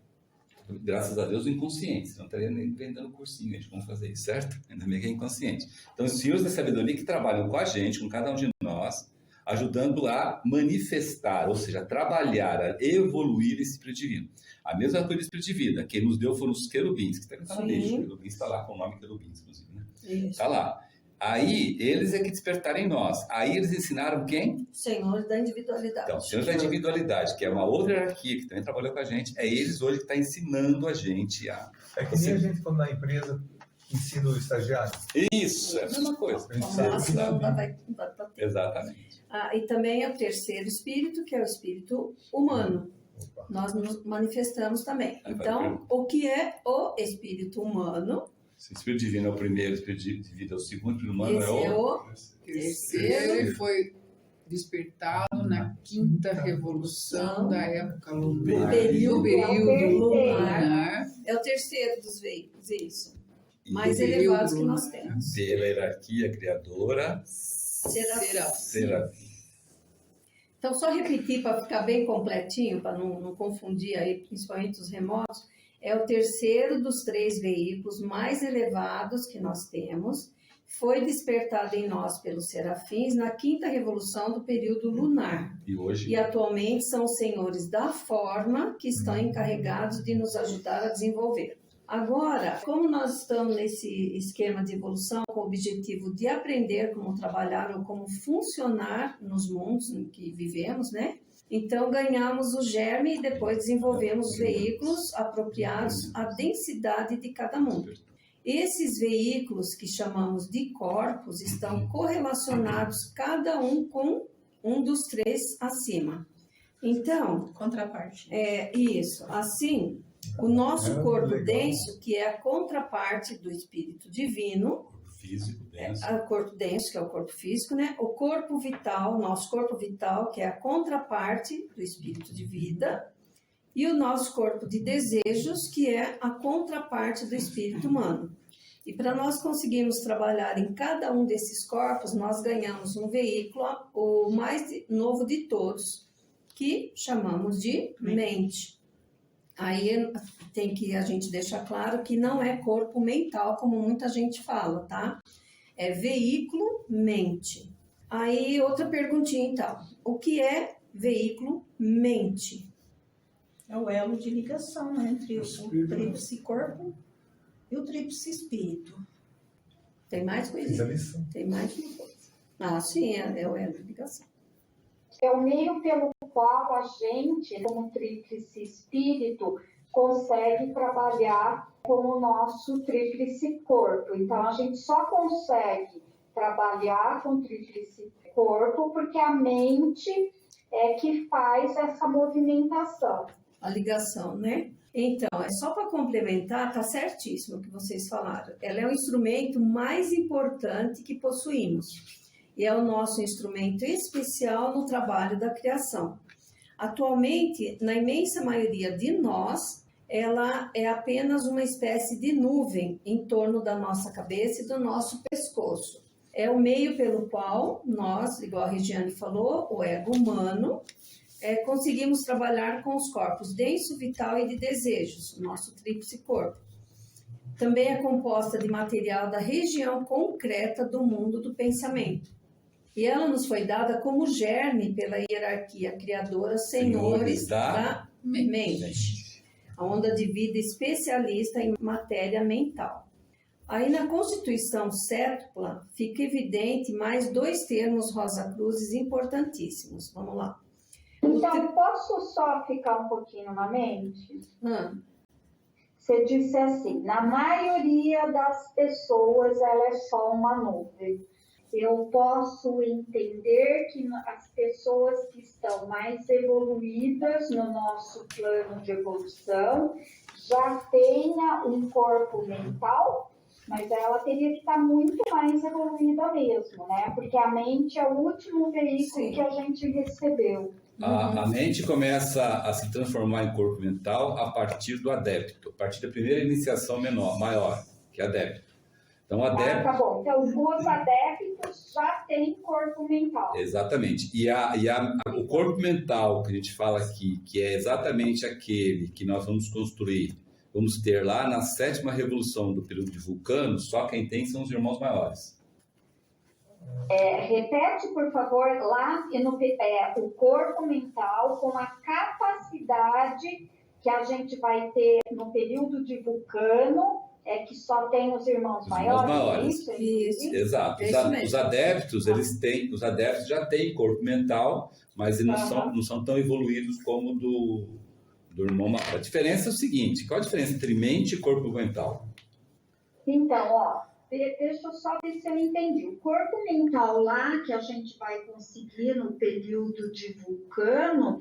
Graças a Deus, o inconsciente. Não estaria nem vendendo cursinho de como fazer isso, certo? Ainda bem que é inconsciente. Então, os senhores da sabedoria que trabalham com a gente, com cada um de nós, ajudando a manifestar, ou seja, a trabalhar, a evoluir esse Espírito Divino. A mesma coisa do Espírito de vida. Quem nos deu foram os querubins, que está na deixa. O querubins está lá com o nome querubins, inclusive. Né? Está lá. Aí, eles é que despertaram em nós. Aí, eles ensinaram quem? Senhores da individualidade. Então, senhores da individualidade, que é uma outra hierarquia que também trabalhou com a gente, é eles hoje que estão ensinando a gente a... É que nem a gente, quando na empresa, ensina o estagiário. Isso, é a mesma coisa. A gente sabe. Exatamente. E também é o terceiro espírito, que é o espírito humano. Opa. Nós nos manifestamos também. Aí vai Então, pergunta. o que é o espírito humano? Se o Espírito Divino é o primeiro, o Espírito de vida é o segundo, o Espírito humano Esse é o Terceiro foi despertado na quinta revolução da época lunar. período do período lunar. lunar. É o terceiro dos veículos, isso. E Mais do período elevados que lunar. nós temos. pela hierarquia criadora, Será? serafim. Então, só repetir para ficar bem completinho, para não confundir aí, principalmente os remotos, é o terceiro dos três veículos mais elevados que nós temos, foi despertado em nós pelos serafins na quinta revolução do período lunar. E hoje, E atualmente são os senhores da forma que estão encarregados de nos ajudar a desenvolver. Agora, como nós estamos nesse esquema de evolução com o objetivo de aprender como trabalhar ou como funcionar nos mundos em que vivemos, né? Então, ganhamos o germe e depois desenvolvemos os veículos apropriados à densidade de cada mundo. Esses veículos, que chamamos de corpos, estão correlacionados cada um com um dos três acima. Então, Contraparte. isso. Assim, o nosso corpo legal. denso, que é a contraparte do espírito divino, corpo físico, denso, o corpo denso, que é o corpo físico, né? O corpo vital, nosso corpo vital, que é a contraparte do espírito de vida, e o nosso corpo de desejos, que é a contraparte do espírito humano. E para nós conseguirmos trabalhar em cada um desses corpos, nós ganhamos um veículo, o mais novo de todos, que chamamos de mente. Aí tem que a gente deixar claro que não é corpo mental, como muita gente fala, tá? É veículo mente. Aí, outra perguntinha, então. O que é veículo mente? É o elo de ligação entre o Espírito. tríplice corpo e o tríplice espírito. Tem mais Fiz coisinha? a lição. Tem mais uma coisa. Sim, é o elo de ligação. É o meio pelo qual a gente, como tríplice espírito, consegue trabalhar com o nosso tríplice corpo. Então, a gente só consegue trabalhar com o tríplice corpo porque a mente é que faz essa movimentação. A ligação, né? Então, é só para complementar, tá certíssimo o que vocês falaram. Ela é o instrumento mais importante que possuímos e é o nosso instrumento especial no trabalho da criação. Atualmente, na imensa maioria de nós, ela é apenas uma espécie de nuvem em torno da nossa cabeça e do nosso pescoço. É o meio pelo qual nós, igual a Regiane falou, o ego humano, conseguimos trabalhar com os corpos denso, vital e de desejos, o nosso tríplice corpo. Também é composta de material da região concreta do mundo do pensamento. E ela nos foi dada como germe pela hierarquia criadora Senhores da Mente, a onda de vida especialista em matéria mental. Aí na Constituição Sétupla fica evidente mais 2 termos Rosa-Cruzes importantíssimos. Vamos lá. Então, posso só ficar um pouquinho na mente? Você disse assim, na maioria das pessoas ela é só uma nuvem. Eu posso entender que as pessoas que estão mais evoluídas no nosso plano de evolução já tenha um corpo mental, mas ela teria que estar muito mais evoluída mesmo, né? Porque a mente é o último veículo que a gente recebeu. A mente começa a se transformar em corpo mental a partir do adepto, a partir da primeira iniciação maior, que é adepto. Então, adepto... tá bom. Então, os adeptos já têm corpo mental. Exatamente. E o corpo mental que a gente fala aqui, que é exatamente aquele que nós vamos construir, vamos ter lá na 7ª revolução do período de Vulcano, só quem tem são os irmãos maiores. Repete, por favor, lá o corpo mental com a capacidade que a gente vai ter no período de Vulcano, que só tem os irmãos maiores. Isso. Exato. Os adeptos, os adeptos já têm corpo mental, mas eles não são tão evoluídos como do irmão maior. A diferença é o seguinte: qual a diferença entre mente e corpo mental? Então, deixa eu só ver se eu entendi. O corpo mental lá, que a gente vai conseguir no período de Vulcano,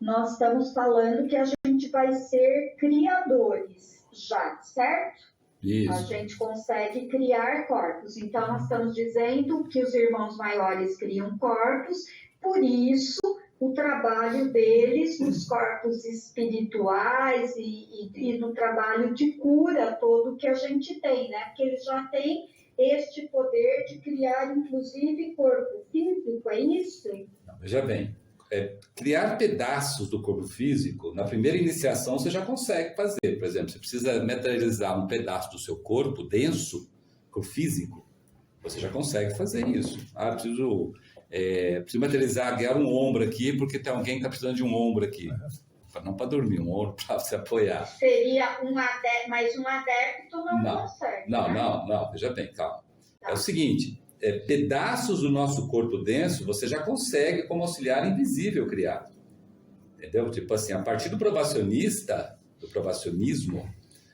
nós estamos falando que a gente vai ser criadores já, certo? Isso. A gente consegue criar corpos. Então, nós estamos dizendo que os irmãos maiores criam corpos, por isso o trabalho deles nos corpos espirituais e no trabalho de cura todo que a gente tem, né? Porque eles já têm este poder de criar, inclusive, corpo físico, é isso? Não, veja bem, criar pedaços do corpo físico, na primeira iniciação você já consegue fazer. Por exemplo, você precisa materializar um pedaço do seu corpo denso, corpo físico, você já consegue fazer isso. Preciso materializar, ganhar um ombro aqui, porque tem alguém que está precisando de um ombro aqui. Não para dormir, um ombro para se apoiar. Seria um adepto, mas um adepto não consegue. Não, veja bem, calma. É o seguinte, pedaços do nosso corpo denso, você já consegue como auxiliar invisível criar. Entendeu? Tipo assim, a partir do provacionismo,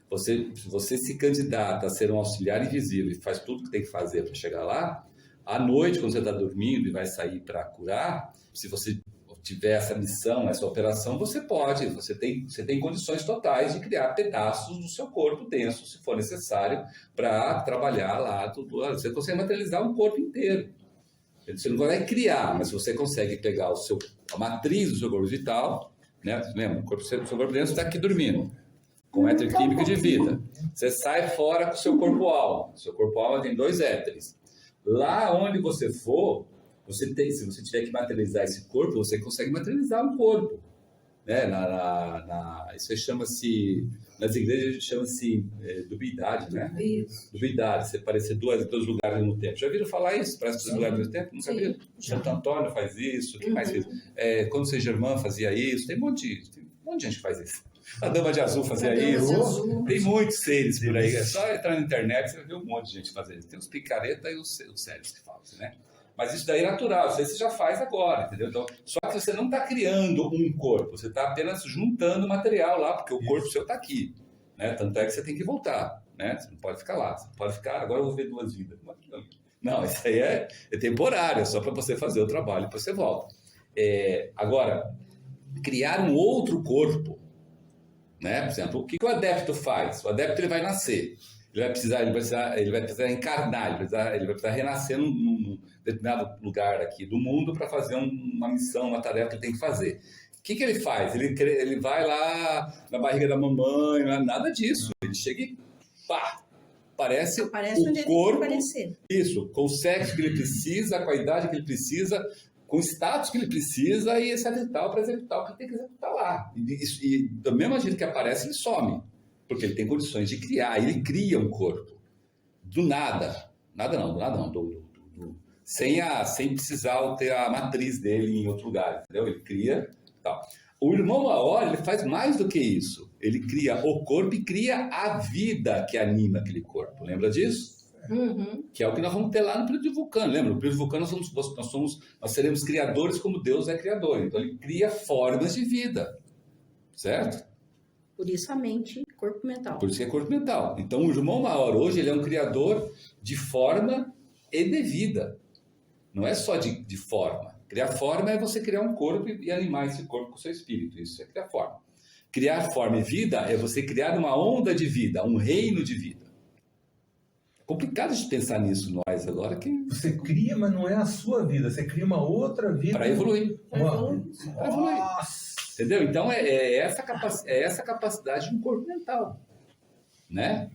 você se candidata a ser um auxiliar invisível e faz tudo que tem que fazer para chegar lá. À noite, quando você está dormindo e vai sair para curar, se você tiver essa missão, essa operação, você tem condições totais de criar pedaços do seu corpo denso, se for necessário, para trabalhar lá tudo. Você consegue materializar um corpo inteiro. Você não vai criar, mas você consegue pegar a matriz do seu corpo vital, né? Lembra? O seu corpo denso está aqui dormindo, com éter químico de vida. Você sai fora com o seu corpo-alma. O seu corpo-alma tem 2 éteres. Lá onde você for, se você tiver que materializar esse corpo, você consegue materializar um corpo. Né? Isso chama-se, nas igrejas chama-se dubiedade, né? Isso. Dubiedade, você parecer dois lugares ao mesmo tempo. Já viram falar isso? Parece 2 lugares ao mesmo tempo? Nunca viram? Santo Antônio faz isso, quem mais fez? Quando São Germán fazia isso, tem um monte de gente que faz isso. A Dama de Azul fazia isso. Tem muitos seres por aí. É só entrar na internet e você vai ver um monte de gente fazendo isso. Tem os picareta e os sérios que fazem, né? Mas isso daí é natural, isso aí você já faz agora, entendeu? Então, só que você não está criando um corpo, você está apenas juntando material lá, porque o corpo seu está aqui, né? Tanto é que você tem que voltar, né? Você não pode ficar lá, você não pode ficar, agora eu vou ver 2 vidas. Não, isso aí é temporário, é só para você fazer o trabalho e depois você volta. Agora, criar um outro corpo, né? Por exemplo, o que o adepto faz? O adepto ele vai nascer, ele vai precisar encarnar, ele vai precisar renascer num determinado lugar aqui do mundo para fazer uma missão, uma tarefa que ele tem que fazer. O que ele faz? Ele vai lá na barriga da mamãe, não é nada disso. Ele chega e pá! Aparece o corpo, isso, com o sexo que ele precisa, com a idade que ele precisa, com o status que ele precisa e esse edital para executar o que ele tem que executar lá. E da mesma jeito que aparece, ele some, porque ele tem condições de criar, ele cria um corpo. Do nada, sem precisar ter a matriz dele em outro lugar, entendeu? Ele cria tal. O irmão maior, ele faz mais do que isso. Ele cria o corpo e cria a vida que anima aquele corpo. Lembra disso? Uhum. Que é o que nós vamos ter lá no período de Vulcano. Lembra? No período de Vulcano nós seremos criadores como Deus é criador. Então ele cria formas de vida. Certo? Por isso a mente, corpo mental. Por isso que é corpo mental. Então o irmão maior hoje ele é um criador de forma e de vida. Não é só de forma. Criar forma é você criar um corpo e animar esse corpo com o seu espírito. Isso é criar forma. Criar forma e vida é você criar uma onda de vida, um reino de vida. É complicado de pensar nisso nós agora. Você cria, mas não é a sua vida. Você cria uma outra vida. Para evoluir. Para evoluir. Entendeu? Então é essa capacidade de um corpo mental. Né?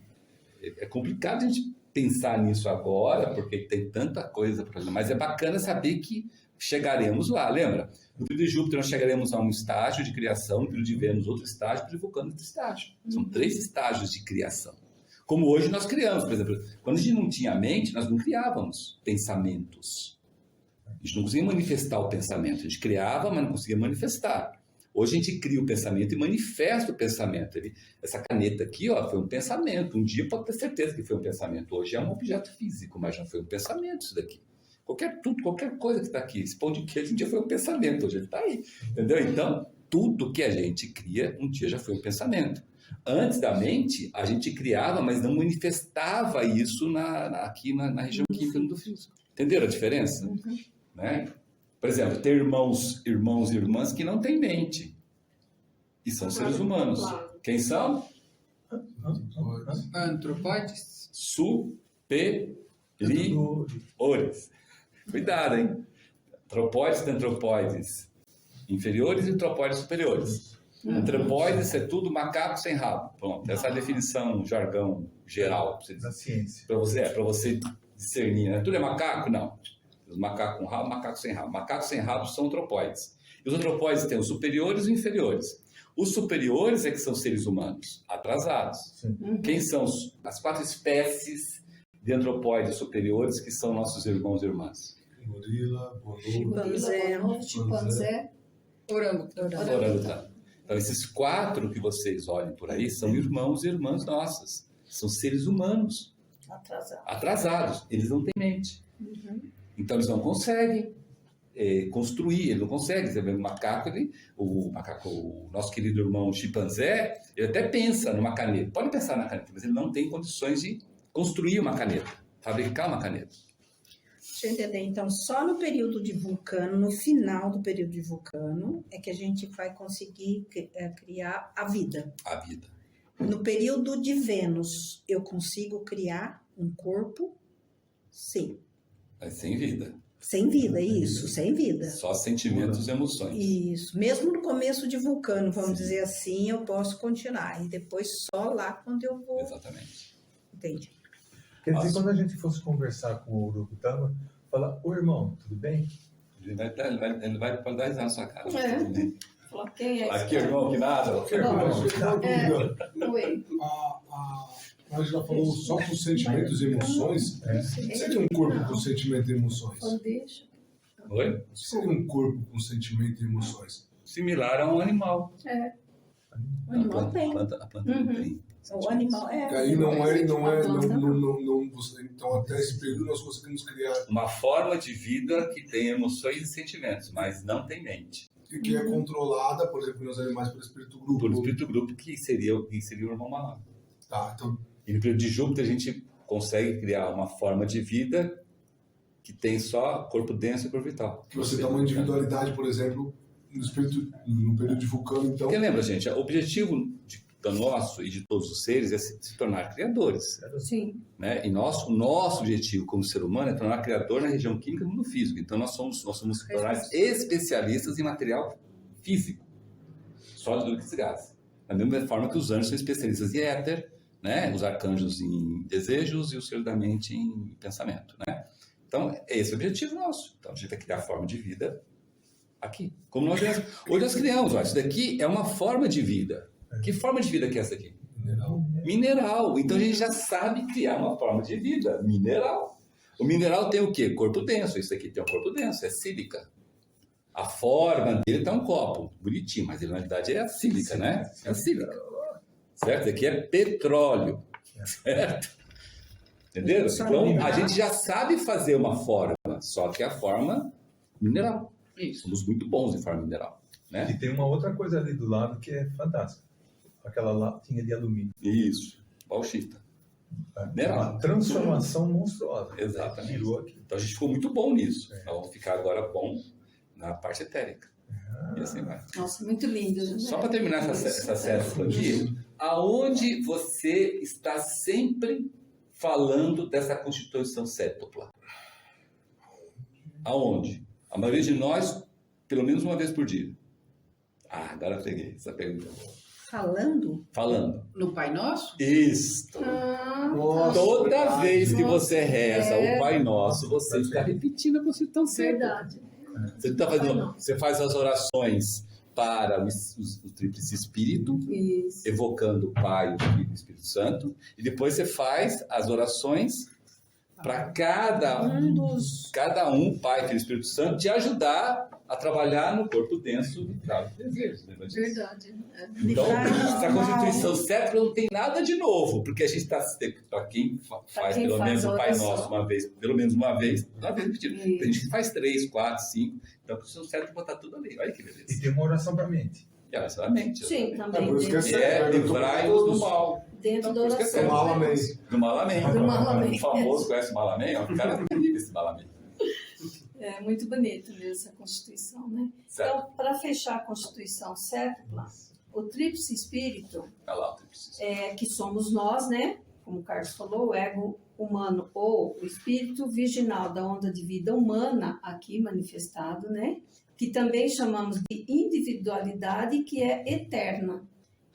É complicado a gente pensar nisso agora, porque tem tanta coisa para fazer. Mas é bacana saber que chegaremos lá, lembra? No período de Júpiter nós chegaremos a um estágio de criação, no período de Vênus outro estágio, no período de Vulcano outro estágio. São 3 estágios de criação. Como hoje nós criamos, por exemplo, quando a gente não tinha mente, nós não criávamos pensamentos. A gente não conseguia manifestar o pensamento, a gente criava, mas não conseguia manifestar. Hoje a gente cria o pensamento e manifesta o pensamento. Essa caneta aqui, ó, foi um pensamento. Um dia pode ter certeza que foi um pensamento. Hoje é um objeto físico, mas já foi um pensamento isso daqui. Qualquer coisa que está aqui, esse pão de queijo um dia foi um pensamento, hoje ele está aí, entendeu? Então, tudo que a gente cria, um dia já foi um pensamento. Antes da mente, a gente criava, mas não manifestava isso aqui na região química do físico. Entenderam a diferença? Né? Por exemplo, ter irmãos e irmãs que não têm mente. E são seres humanos. Quem são? Antropóides. Superiores. Cuidado, hein? Antropóides e antropóides inferiores e antropóides superiores. Antropóides é tudo macaco sem rabo. Pronto, essa é a definição, jargão geral. Da ciência. Para você discernir. Né? Tudo é macaco? Não. Os macacos com rabo, macacos sem rabo. Macacos sem rabo são antropóides. E os antropóides têm os superiores e os inferiores. Os superiores é que são seres humanos, atrasados. Quem são as 4 espécies de antropóides superiores que são nossos irmãos e irmãs? Gorila, Chimpanzé, orangotango. Então, esses 4 que vocês olhem por aí são irmãos e irmãs nossas. São seres humanos atrasados. Eles não têm mente. Então, eles não conseguem construir, ele não consegue. Você vê o macaco, o nosso querido irmão chimpanzé, ele até pensa numa caneta. Pode pensar na caneta, mas ele não tem condições de construir uma caneta, fabricar uma caneta. Deixa eu entender. Então, só no período de Vulcano, no final do período de Vulcano, é que a gente vai conseguir criar a vida. A vida. No período de Vênus, eu consigo criar um corpo? Sim. Mas sem vida. Sem vida, isso, sem vida. Só sentimentos e emoções. Isso. Mesmo no começo de Vulcano, vamos dizer assim, eu posso continuar. E depois só lá quando eu vou... Exatamente. Entendi. Quer dizer, quando a gente fosse conversar com o Urubitama, falar, ô irmão, tudo bem? Ele vai dar risada na sua cara. Falou, quem é Aqui, irmão, que nada. A gente já falou só com sentimentos e emoções. Seria um corpo com sentimento e emoções? Oi? Seria um corpo com sentimento e emoções? Similar a um animal. O animal tem. A planta não tem. O animal Aí então até esse período nós conseguimos criar. Uma forma de vida que tem emoções e sentimentos, mas não tem mente. E que é controlada, por exemplo, nos animais pelo espírito grupo. Por espírito grupo, que seria o irmão maior. Tá, então... E no período de Júpiter a gente consegue criar uma forma de vida que tem só corpo denso e corpo vital. Que você dá uma individualidade, por exemplo, no período de Vulcano, então... Porque lembra, gente, o objetivo do nosso e de todos os seres é se tornar criadores. Sim. Né? E o nosso objetivo como ser humano é tornar criador na região química do mundo físico. Então nós somos tornar especialistas em material físico, sólido, líquido e gás. Da mesma forma que os anjos são especialistas em éter, né? Os arcanjos em desejos e os seres da mente em pensamento. Né? Então, esse é o objetivo nosso. Então, a gente vai criar forma de vida aqui. Como hoje nós criamos. Ó, isso daqui é uma forma de vida. Que forma de vida que é essa aqui? Mineral. Então, a gente já sabe criar uma forma de vida. Mineral. O mineral tem o quê? Corpo denso. Isso aqui tem um corpo denso. É sílica. A forma dele tá um copo. Bonitinho. Mas, ele, na verdade, é a sílica, né? É a sílica. Certo? Isso aqui é petróleo. Certo? Entenderam? Então, a gente já sabe fazer uma forma, só que é a forma mineral. Isso. Somos muito bons em forma mineral. Né? E tem uma outra coisa ali do lado que é fantástica. Aquela latinha de alumínio. Isso. Bauxita. Uma transformação monstruosa. Exatamente. Tirou aqui. Então, a gente ficou muito bom nisso. Então, vamos ficar agora bom na parte etérica. E assim vai. Nossa, muito lindo. Né? Só para terminar essa cédula aqui, aonde você está sempre falando dessa constituição séptupla? Aonde? A maioria de nós, pelo menos uma vez por dia. Ah, agora peguei essa pergunta. Falando. No Pai Nosso? Isso. Toda vez que você reza o Pai Nosso, você está repetindo a constituição séptupla. Verdade. Você tá fazendo, você faz as orações para o Tríplice Espírito, Isso. evocando o Pai, o Filho e o Espírito Santo, e depois você faz as orações para cada um, Pai, Filho e Espírito Santo, te ajudar a trabalhar no corpo denso vital de desejos. Verdade. Então, essa constituição séptupla não tem nada de novo, porque a gente está, para quem faz pelo menos o Pai Nosso uma vez, repetido. Tem gente que faz 3, 4, 5, então a constituição séptupla está tudo ali. Olha que beleza. E tem uma oração para a mente. E oração para a mente. Sim, também. Livrai-nos do mal. Dentro da oração. Do Malamém. Malamém. O famoso conhece o Malamém? O cara é terrível esse Malamém. É muito bonito mesmo essa Constituição, né? Certo. Então, para fechar a Constituição séptupla, o Tríplice Espírito, que somos nós, né? Como o Carlos falou, o ego humano ou o espírito virginal da onda de vida humana aqui manifestado, né? Que também chamamos de individualidade, que é eterna.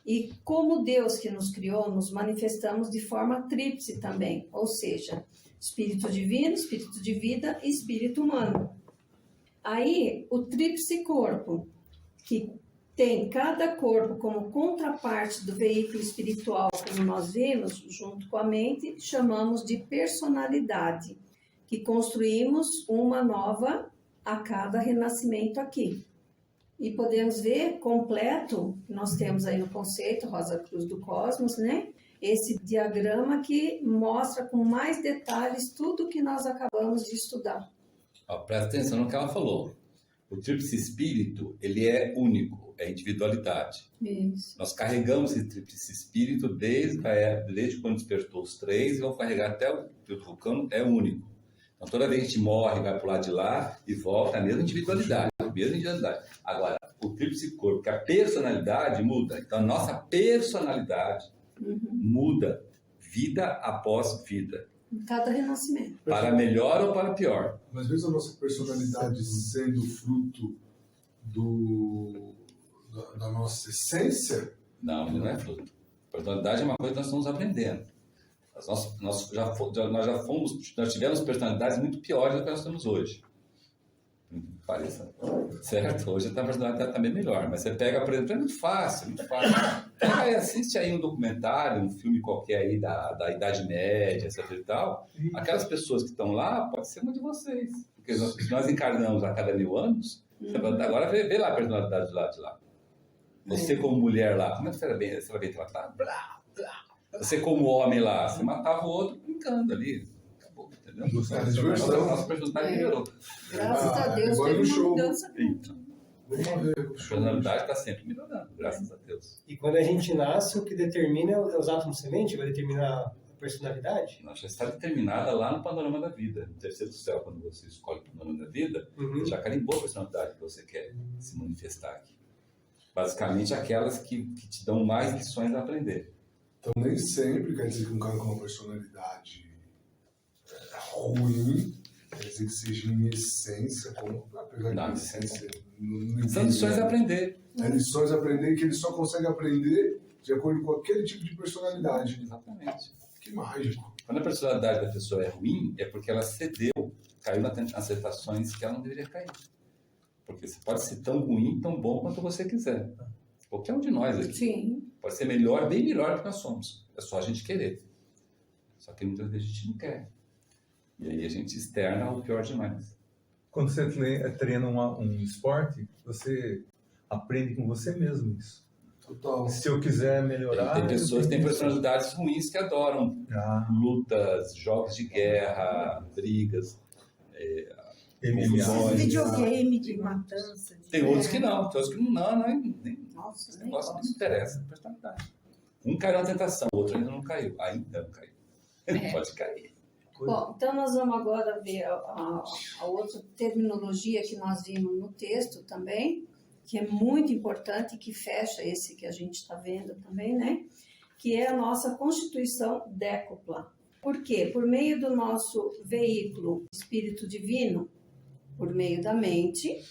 E como Deus que nos criou, nos manifestamos de forma tríplice também, ou seja, espírito divino, espírito de vida e espírito humano. Aí, o tríplice corpo, que tem cada corpo como contraparte do veículo espiritual, como nós vimos, junto com a mente, chamamos de personalidade, que construímos uma nova a cada renascimento aqui. E podemos ver completo, nós temos aí no conceito Rosa Cruz do Cosmos, né? Esse diagrama que mostra com mais detalhes tudo que nós acabamos de estudar. Ó, presta atenção no que ela falou. O tríplice espírito, ele é único, é individualidade. Isso. Nós carregamos esse tríplice espírito desde quando despertou os três, e vamos carregar até o período vulcano, é único. Então, toda vez que a gente morre, vai para o lado de lá e volta, a mesma individualidade. Agora, o tríplice corpo, que a personalidade muda. Então, a nossa personalidade muda vida após vida. Cada renascimento. Para melhor ou para pior. Mas mesmo a nossa personalidade sendo fruto da nossa essência? Não, não é fruto. Personalidade é uma coisa que nós estamos aprendendo. Nós já tivemos personalidades muito piores do que nós temos hoje. Pareça. Certo? Hoje a personalidade está bem melhor. Mas você pega, por exemplo, é muito fácil, muito fácil. Pega e assiste aí um documentário, um filme qualquer aí da Idade Média, etc e tal. Aquelas pessoas que estão lá, pode ser uma de vocês. Porque nós encarnamos a cada 1000 anos. Agora vê lá a personalidade do lado de lá. Você como mulher lá, como é que você era bem tratada? Você como homem lá, você matava o outro brincando ali. Acabou, entendeu? É, diversão. Nossa personalidade melhorou. Graças a Deus agora teve no uma show. mudança. Vamos ver. A personalidade está sempre melhorando, graças a Deus. E quando a gente nasce, o que determina é os átomos semente, vai determinar a personalidade? Ela já está determinada lá no panorama da vida. No terceiro céu, quando você escolhe o panorama da vida, você já carimbou a personalidade que você quer se manifestar aqui. Basicamente, aquelas que te dão mais lições a aprender. Então, nem sempre quer dizer que um cara com uma personalidade ruim, quer dizer que seja em essência, como, apesar de Não, essência. São lições a aprender. É lições a aprender que ele só consegue aprender de acordo com aquele tipo de personalidade. Exatamente. Que mágico. Quando a personalidade da pessoa é ruim, é porque ela cedeu, caiu nas tentações que ela não deveria cair. Porque você pode ser tão ruim, tão bom quanto você quiser. Qualquer um de nós aqui. Sim. Pode ser melhor, bem melhor do que nós somos. É só a gente querer. Só que muitas vezes a gente não quer. E aí a gente externa o pior de nós. Quando você treina um esporte, você aprende com você mesmo isso. Total. Se eu quiser melhorar... Tem pessoas que têm eu tenho personalidades ruins que adoram lutas, jogos de guerra, brigas, confusões. Videogame de matança. Tem outros que não, tem outros que nem Nossa, esse nem negócio não gosto. interessa, a personalidade. Um caiu na tentação, o outro ainda não caiu. Ainda não caiu. Ele pode cair. Bom, então nós vamos agora ver a outra terminologia que nós vimos no texto também, que é muito importante, que fecha esse que a gente está vendo também, né? Que é a nossa constituição décupla. Por quê? Por meio do nosso veículo espírito divino, por meio da mente,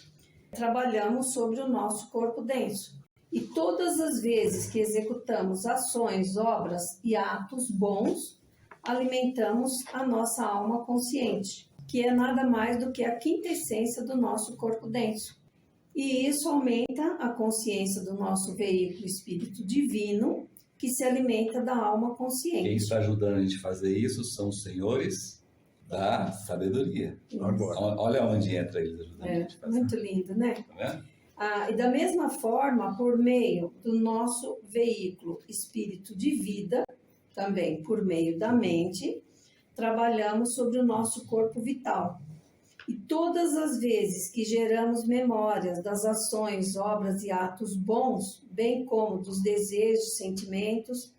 trabalhamos sobre o nosso corpo denso. E todas as vezes que executamos ações, obras e atos bons, alimentamos a nossa alma consciente, que é nada mais do que a quinta essência do nosso corpo denso. E isso aumenta a consciência do nosso veículo espírito divino, que se alimenta da alma consciente. Quem está ajudando a gente a fazer isso são os senhores da sabedoria. Agora. Olha onde entra eles ajudando a gente a fazer. Muito lindo, né? Tá vendo? E da mesma forma, por meio do nosso veículo espírito de vida, também por meio da mente, trabalhamos sobre o nosso corpo vital. E todas as vezes que geramos memórias das ações, obras e atos bons, bem como dos desejos, sentimentos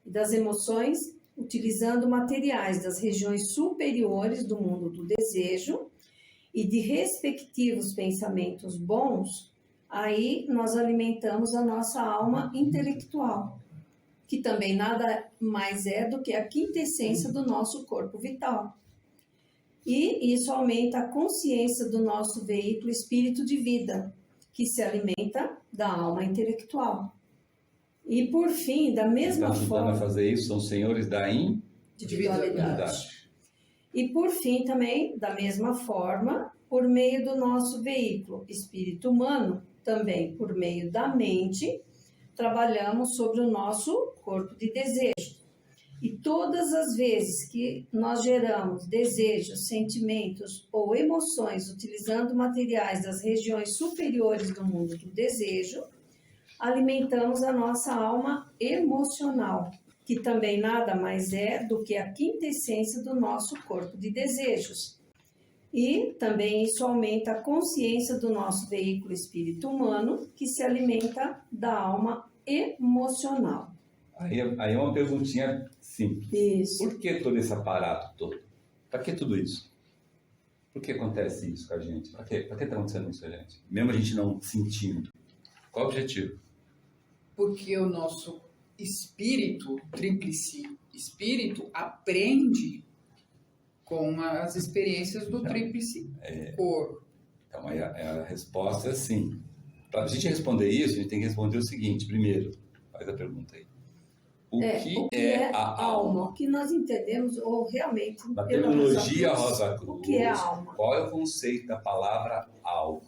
e das emoções, utilizando materiais das regiões superiores do mundo do desejo e de respectivos pensamentos bons, aí nós alimentamos a nossa alma intelectual, que também nada mais é do que a quinta essência do nosso corpo vital. E isso aumenta a consciência do nosso veículo espírito de vida, que se alimenta da alma intelectual. E por fim, da mesma Quem está ajudando forma... a fazer isso são os senhores da individualidade. E por fim também, da mesma forma, por meio do nosso veículo espírito humano, também por meio da mente, trabalhamos sobre o nosso corpo de desejo. E todas as vezes que nós geramos desejos, sentimentos ou emoções utilizando materiais das regiões superiores do mundo do desejo, alimentamos a nossa alma emocional, que também nada mais é do que a quinta essência do nosso corpo de desejos. E também isso aumenta a consciência do nosso veículo espírito humano, que se alimenta da alma emocional. Aí é uma perguntinha simples. Isso. Por que todo esse aparato todo? Para que tudo isso? Por que acontece isso com a gente? Para que está acontecendo isso com a gente? Mesmo a gente não sentindo. Qual o objetivo? Porque o nosso espírito, tríplice espírito, aprende com as experiências do tríplice corpo. Então, a resposta é sim. Para a gente responder isso, a gente tem que responder o seguinte. Primeiro, faz a pergunta aí. O que é a alma? O que nós entendemos, ou realmente... Na terminologia Rosa Cruz, o que é a alma? qual é o conceito da palavra alma?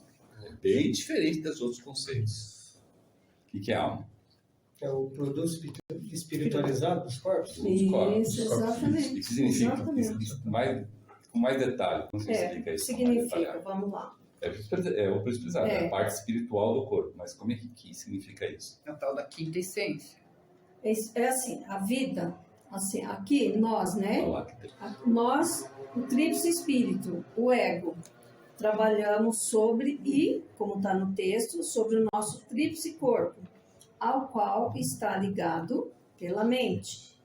É bem diferente dos outros conceitos. O que é alma? É o produto espiritualizado dos corpos? Isso, corpos. exatamente. O que significa? Exatamente. Com mais detalhe, como você explica isso? Significa, vamos lá. Eu preciso precisar, é a parte espiritual do corpo, mas como é que significa isso? É o tal da quinta essência. É assim, a vida, assim, aqui nós, né? Olá. Nós, o tríplice espírito, o ego, trabalhamos sobre e, como está no texto, sobre o nosso tríplice corpo, ao qual está ligado pela mente.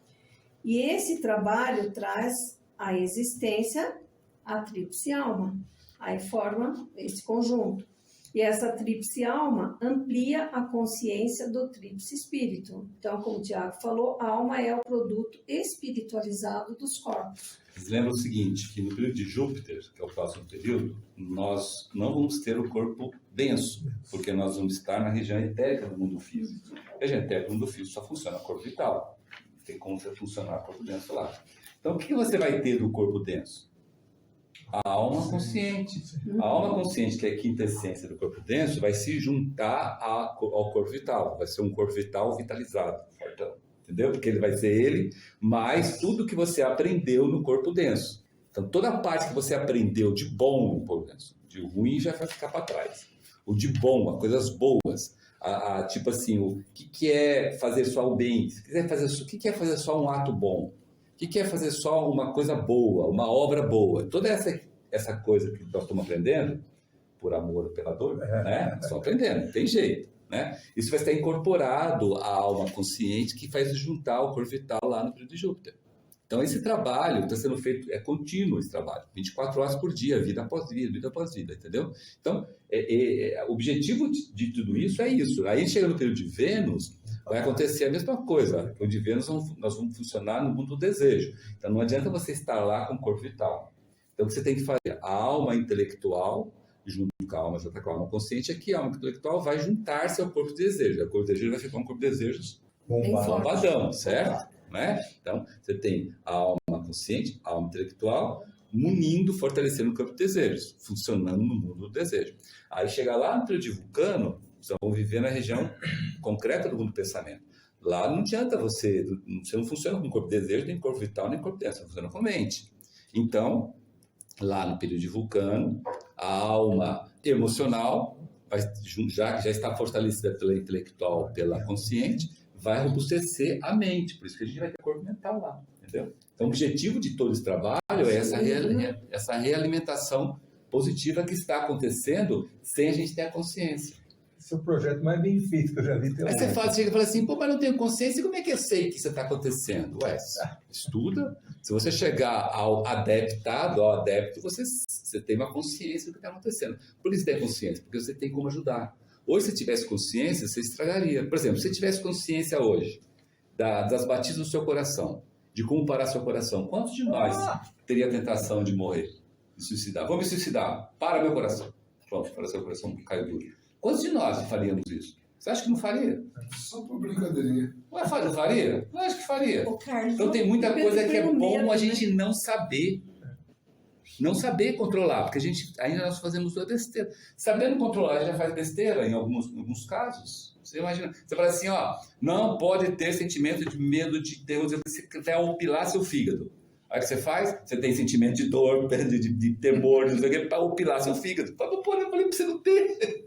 E esse trabalho traz à existência a tríplice alma, aí forma esse conjunto. E essa tríplice alma amplia a consciência do tríplice espírito. Então, como o Tiago falou, a alma é o produto espiritualizado dos corpos. Vocês lembram o seguinte, que no período de Júpiter, que é o próximo período, nós não vamos ter o corpo denso, porque nós vamos estar na região etérica do mundo físico. A região etérica do mundo físico só funciona o corpo vital. Não tem como você funcionar o corpo denso lá. Então, o que você vai ter do corpo denso? A alma consciente. A alma consciente, que é a quinta essência do corpo denso, vai se juntar ao corpo vital. Vai ser um corpo vital vitalizado. Entendeu? Porque ele vai ser ele, mais tudo que você aprendeu no corpo denso. Então, toda a parte que você aprendeu de bom no corpo denso, de ruim já vai ficar para trás. O de bom, as coisas boas. Tipo assim, o que é fazer só o bem? O que é fazer só um ato bom? O que é fazer só uma coisa boa, uma obra boa? Toda essa coisa que nós estamos aprendendo, por amor ou pela dor, né? Só aprendendo, não tem jeito, né? Isso vai estar incorporado à alma consciente que faz juntar o corpo vital lá no período de Júpiter. Então, esse trabalho está sendo feito, é contínuo esse trabalho, 24 horas por dia, vida após vida, entendeu? Então, o objetivo de tudo isso é isso. Aí, chegando no período de Vênus, vai acontecer a mesma coisa. O de Vênus, nós vamos funcionar no mundo do desejo. Então, não adianta você estar lá com o corpo vital. Então, o que você tem que fazer? A alma intelectual, junto com a alma consciente, é que a alma intelectual vai juntar-se ao corpo de desejo. O corpo de desejo vai ficar um corpo de desejos bombadão, certo? Né? Então, você tem a alma consciente, a alma intelectual, munindo, fortalecendo o campo de desejos, funcionando no mundo do desejo. Aí chega lá no período de Vulcano, vocês vão viver na região concreta do mundo do pensamento. Lá não adianta você não funciona com corpo de desejo, nem corpo vital, nem corpo denso, você funciona com mente. Então, lá no período de Vulcano, a alma emocional já está fortalecida pela intelectual, pela consciente, vai robustecer a mente, por isso que a gente vai ter corpo mental lá, entendeu? Então, o objetivo de todo esse trabalho é essa realimentação positiva que está acontecendo sem a gente ter a consciência. Esse é o projeto mais bem feito que eu já vi. Aí você chega e fala assim, pô, mas não tenho consciência, como é que eu sei que isso está acontecendo? Ué, estuda. Se você chegar ao adepto, você tem uma consciência do que está acontecendo. Por que você tem consciência? Porque você tem como ajudar. Hoje, se tivesse consciência, você estragaria. Por exemplo, se você tivesse consciência hoje das batidas do seu coração, de como parar seu coração, quantos de nós teria a tentação de morrer, de suicidar? Vou me suicidar, para meu coração. Pronto, para seu coração caiu duro. Quantos de nós faríamos isso? Você acha que não faria? Só por brincadeirinha. Ué, não faria? Eu acho que faria. Carlos, então tem muita coisa que é bom a né? gente não saber. Não saber controlar, porque ainda nós fazemos besteira. Sabendo controlar, a gente já faz besteira em alguns casos. Você imagina, você fala assim, não pode ter sentimento de medo, de terror, você vai opilar seu fígado. Aí o que você faz? Você tem sentimento de dor, de temor, não sei o que, para opilar seu fígado. Fala, pô, eu falei pra você não ter.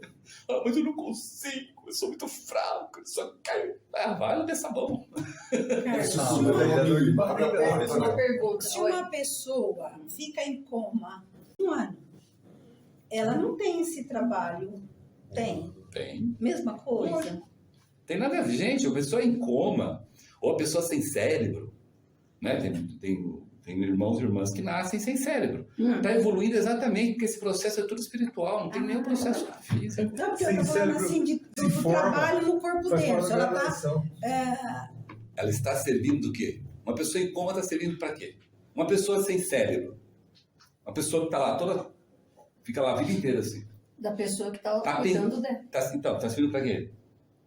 Mas eu não consigo, eu sou muito fraco, eu só caio. Vai beber sabão. Uma pergunta. Se uma pessoa fica em coma 1 ano, ela não tem esse trabalho? Tem? Tem. Mesma coisa? Tem nada a ver. Gente, a pessoa em coma, ou a pessoa sem cérebro, né? Tem irmãos e irmãs que nascem sem cérebro. Está evoluindo exatamente, porque esse processo é tudo espiritual, não tem nenhum processo físico. Não, porque eu estou falando assim do trabalho no corpo denso. Ela está servindo do quê? Uma pessoa em coma está servindo para quê? Uma pessoa sem cérebro. Uma pessoa que está lá fica lá a vida inteira assim. Da pessoa que está cuidando dela. Então, está servindo para quê?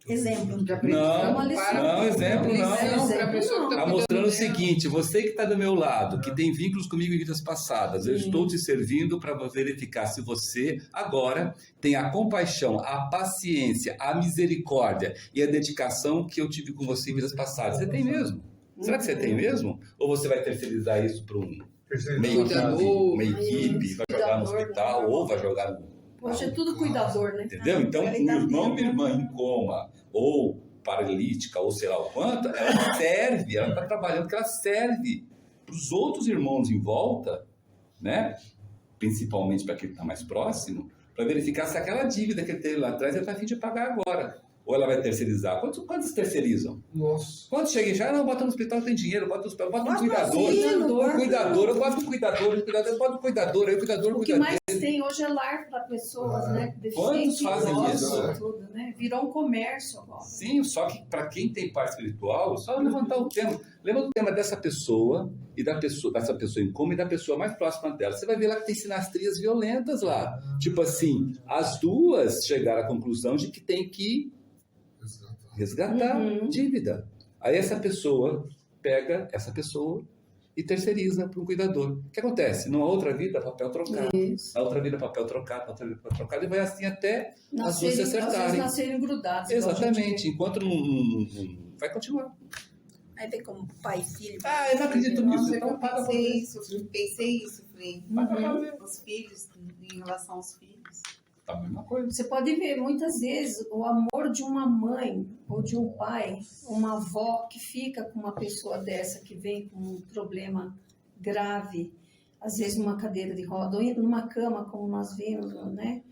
Exemplo. Não, exemplo não. Está mostrando o seguinte, você que está do meu lado, que tem vínculos comigo em vidas passadas, eu estou te servindo para verificar se você agora tem a compaixão, a paciência, a misericórdia e a dedicação que eu tive com você em vidas passadas. Você tem mesmo? Será que você tem mesmo? Ou você vai terceirizar isso para uma equipe, vai jogar no hospital, ou vai jogar no... Hoje é tudo cuidador, né? Entendeu? Então, um irmão e uma irmã em coma, ou paralítica ou sei lá o quanto, ela serve, ela está trabalhando porque ela serve para os outros irmãos em volta, né? Principalmente para quem está mais próximo, para verificar se aquela dívida que ele teve lá atrás ele está a fim de pagar agora. Ou ela vai terceirizar. Quantos terceirizam? Nossa. Quando chega e já, não, bota no hospital, tem dinheiro, bota no hospital, bota um cuidador. cuidador. Cuidador, eu boto um cuidador, bota um cuidador, aí o cuidador O que cuida mais tem hoje é lar para pessoas, né? Quantos fazem idosos, isso? Tudo, né? Virou um comércio agora. Sim, só que para quem tem parte espiritual, só levantar o tema. Lembra do tema dessa pessoa e dessa pessoa em coma e da pessoa mais próxima dela. Você vai ver lá que tem sinastrias violentas lá. Tipo assim, as duas chegaram à conclusão de que tem que resgatar dívida. Aí essa pessoa pega essa pessoa e terceiriza para um cuidador. O que acontece? Numa outra vida, papel trocado. Isso. Na outra vida, papel trocado, na outra vida, papel trocado, e vai assim até as duas se Às vezes acertarem. nascerem grudados. igual a gente Exatamente. vê. Enquanto não vai continuar. Aí vem como pai e filho. Ah, eu não acredito nisso. Nossa, Então eu paga pra pensei ver. isso, pensei isso, Frei. Os filhos, em relação aos filhos. Tá a mesma coisa. Você pode ver muitas vezes o amor de uma mãe ou de um pai, uma avó que fica com uma pessoa dessa que vem com um problema grave, às vezes numa cadeira de roda ou numa cama, como nós vimos, né?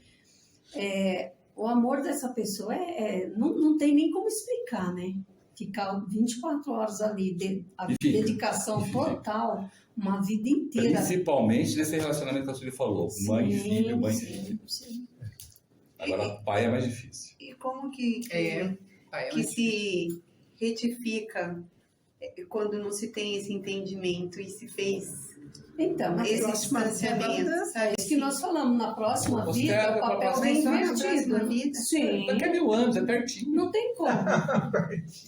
O amor dessa pessoa não tem nem como explicar, né? Ficar 24 horas ali, a dedicação total, uma vida inteira. Principalmente nesse relacionamento que a Sueli falou. Mãe e filho, mãe e filho. Sim. Agora, pai é mais difícil. E como que Pai, que se retifica quando não se tem esse entendimento e se fez Então, mas esse próxima distanciamento, vida, sabe? é isso que nós falamos, na próxima vida, Posterga o pra papel próxima vem vida. invertido. Na vida? Sim. Daqui a 1000 anos, é pertinho. Não tem como.